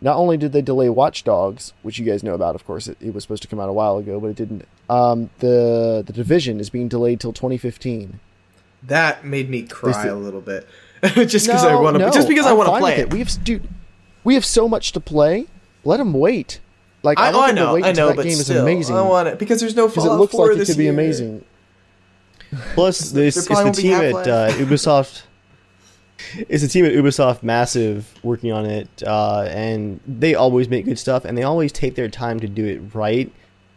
Speaker 1: not only did they delay Watch Dogs, which you guys know about, of course, it was supposed to come out a while ago, but it didn't. The Division is being delayed till 2015.
Speaker 3: That made me cry a little bit, just because I want to. Just because I
Speaker 1: I'm
Speaker 3: want to
Speaker 1: fine
Speaker 3: play
Speaker 1: with
Speaker 3: it.
Speaker 1: We have so much to play. Let them wait. Like I know,
Speaker 3: but
Speaker 1: that game
Speaker 3: still,
Speaker 1: is amazing.
Speaker 3: I want it because there's no
Speaker 1: because
Speaker 3: Fallout
Speaker 1: it looks
Speaker 3: 4
Speaker 1: like it
Speaker 3: this
Speaker 1: could be
Speaker 3: year.
Speaker 1: amazing.
Speaker 2: Plus, it's the
Speaker 3: probably won't be
Speaker 2: team at
Speaker 3: Half-Life.
Speaker 2: Ubisoft. It's the team at Ubisoft Massive working on it, and they always make good stuff, and they always take their time to do it right.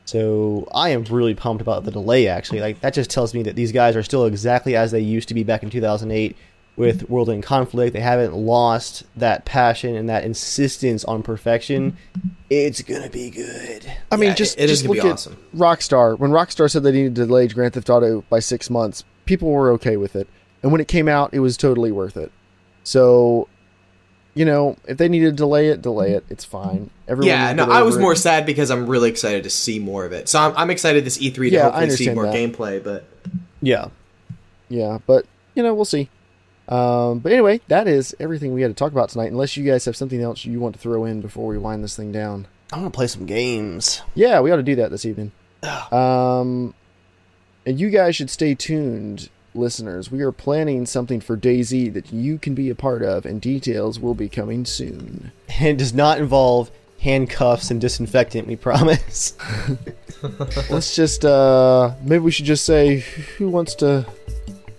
Speaker 2: So I am really pumped about the delay. Actually, like that just tells me that these guys are still exactly as they used to be back in 2008 with World in Conflict. They haven't lost that passion and that insistence on perfection. It's gonna be good.
Speaker 1: I mean,
Speaker 3: it
Speaker 1: just
Speaker 3: is gonna
Speaker 1: look
Speaker 3: be
Speaker 1: at
Speaker 3: awesome.
Speaker 1: Rockstar. When Rockstar said they needed to delay Grand Theft Auto by 6 months, people were okay with it. And when it came out, it was totally worth it. So, if they needed to delay it. It's fine.
Speaker 3: I was more sad because I'm really excited to see more of it. So I'm excited this E3 to hopefully see more gameplay. But
Speaker 1: yeah, but we'll see. But anyway, that is everything we had to talk about tonight. Unless you guys have something else you want to throw in before we wind this thing down.
Speaker 2: I want to play some games.
Speaker 1: Yeah, we ought to do that this evening. And you guys should stay tuned, listeners. We are planning something for DayZ that you can be a part of, and details will be coming soon.
Speaker 2: And it does not involve handcuffs and disinfectant, we promise.
Speaker 1: Let's just, maybe we should just say, who wants to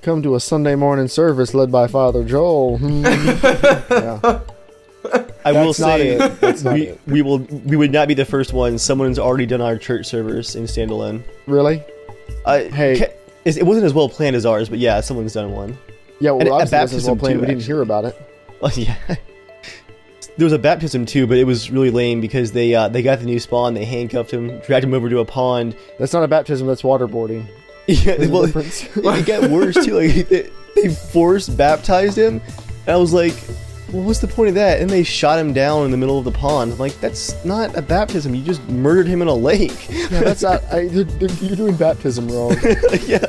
Speaker 1: come to a Sunday morning service led by Father Joel? Yeah.
Speaker 2: I will say
Speaker 1: That's not it.
Speaker 2: we would not be the first one. Someone's already done our church service in standalone.
Speaker 1: Really? Hey.
Speaker 2: It wasn't as well planned as ours, but yeah, someone's done one.
Speaker 1: Yeah, well,
Speaker 2: And a
Speaker 1: obviously it wasn't
Speaker 2: baptism
Speaker 1: well planned.
Speaker 2: too,
Speaker 1: We didn't
Speaker 2: actually.
Speaker 1: hear about it.
Speaker 2: Well, yeah. There was a baptism too, but it was really lame because they got the new spawn, they handcuffed him, dragged him over to a pond.
Speaker 1: That's not a baptism, that's waterboarding.
Speaker 2: Yeah,
Speaker 1: There's a
Speaker 2: well,
Speaker 1: difference.
Speaker 2: it got worse too. Like they force baptized him, and I was like, well, what's the point of that? And they shot him down in the middle of the pond. I'm like, that's not a baptism. You just murdered him in a lake.
Speaker 1: Yeah, that's not. You're doing baptism wrong.
Speaker 2: Yeah.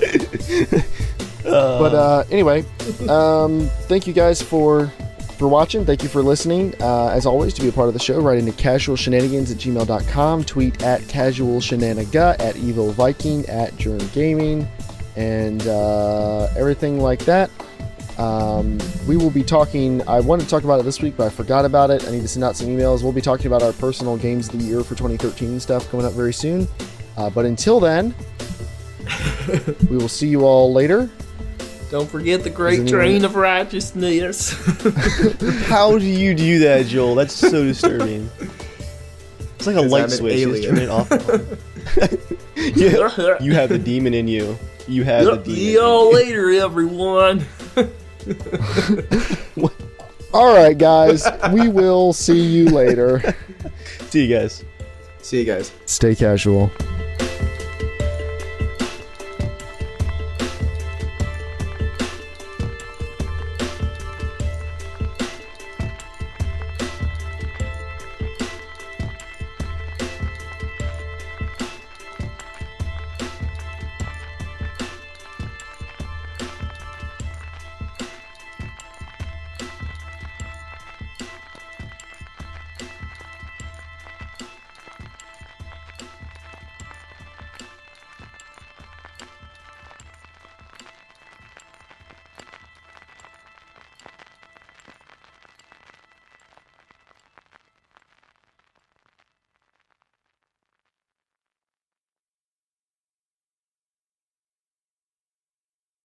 Speaker 1: But anyway, thank you guys for watching. Thank you for listening. As always, to be a part of the show, write into casualshenanigans@gmail.com, tweet at casualshenaniga, at evilviking, at JernGaming, and everything like that. We will be talking. I wanted to talk about it this week, but I forgot about it. I need to send out some emails. We'll be talking about our personal games of the year for 2013 stuff coming up very soon. But until then, we will see you all later.
Speaker 3: Don't forget the great train of righteousness.
Speaker 2: How do you do that, Joel? That's so disturbing. It's like a light
Speaker 3: I'm an
Speaker 2: switch. You just turn it off. Yeah, you have the demon in you. You have the demon.
Speaker 3: See y'all later, everyone.
Speaker 1: All right, guys. We will see you later.
Speaker 2: See you guys.
Speaker 3: See you guys.
Speaker 1: Stay casual.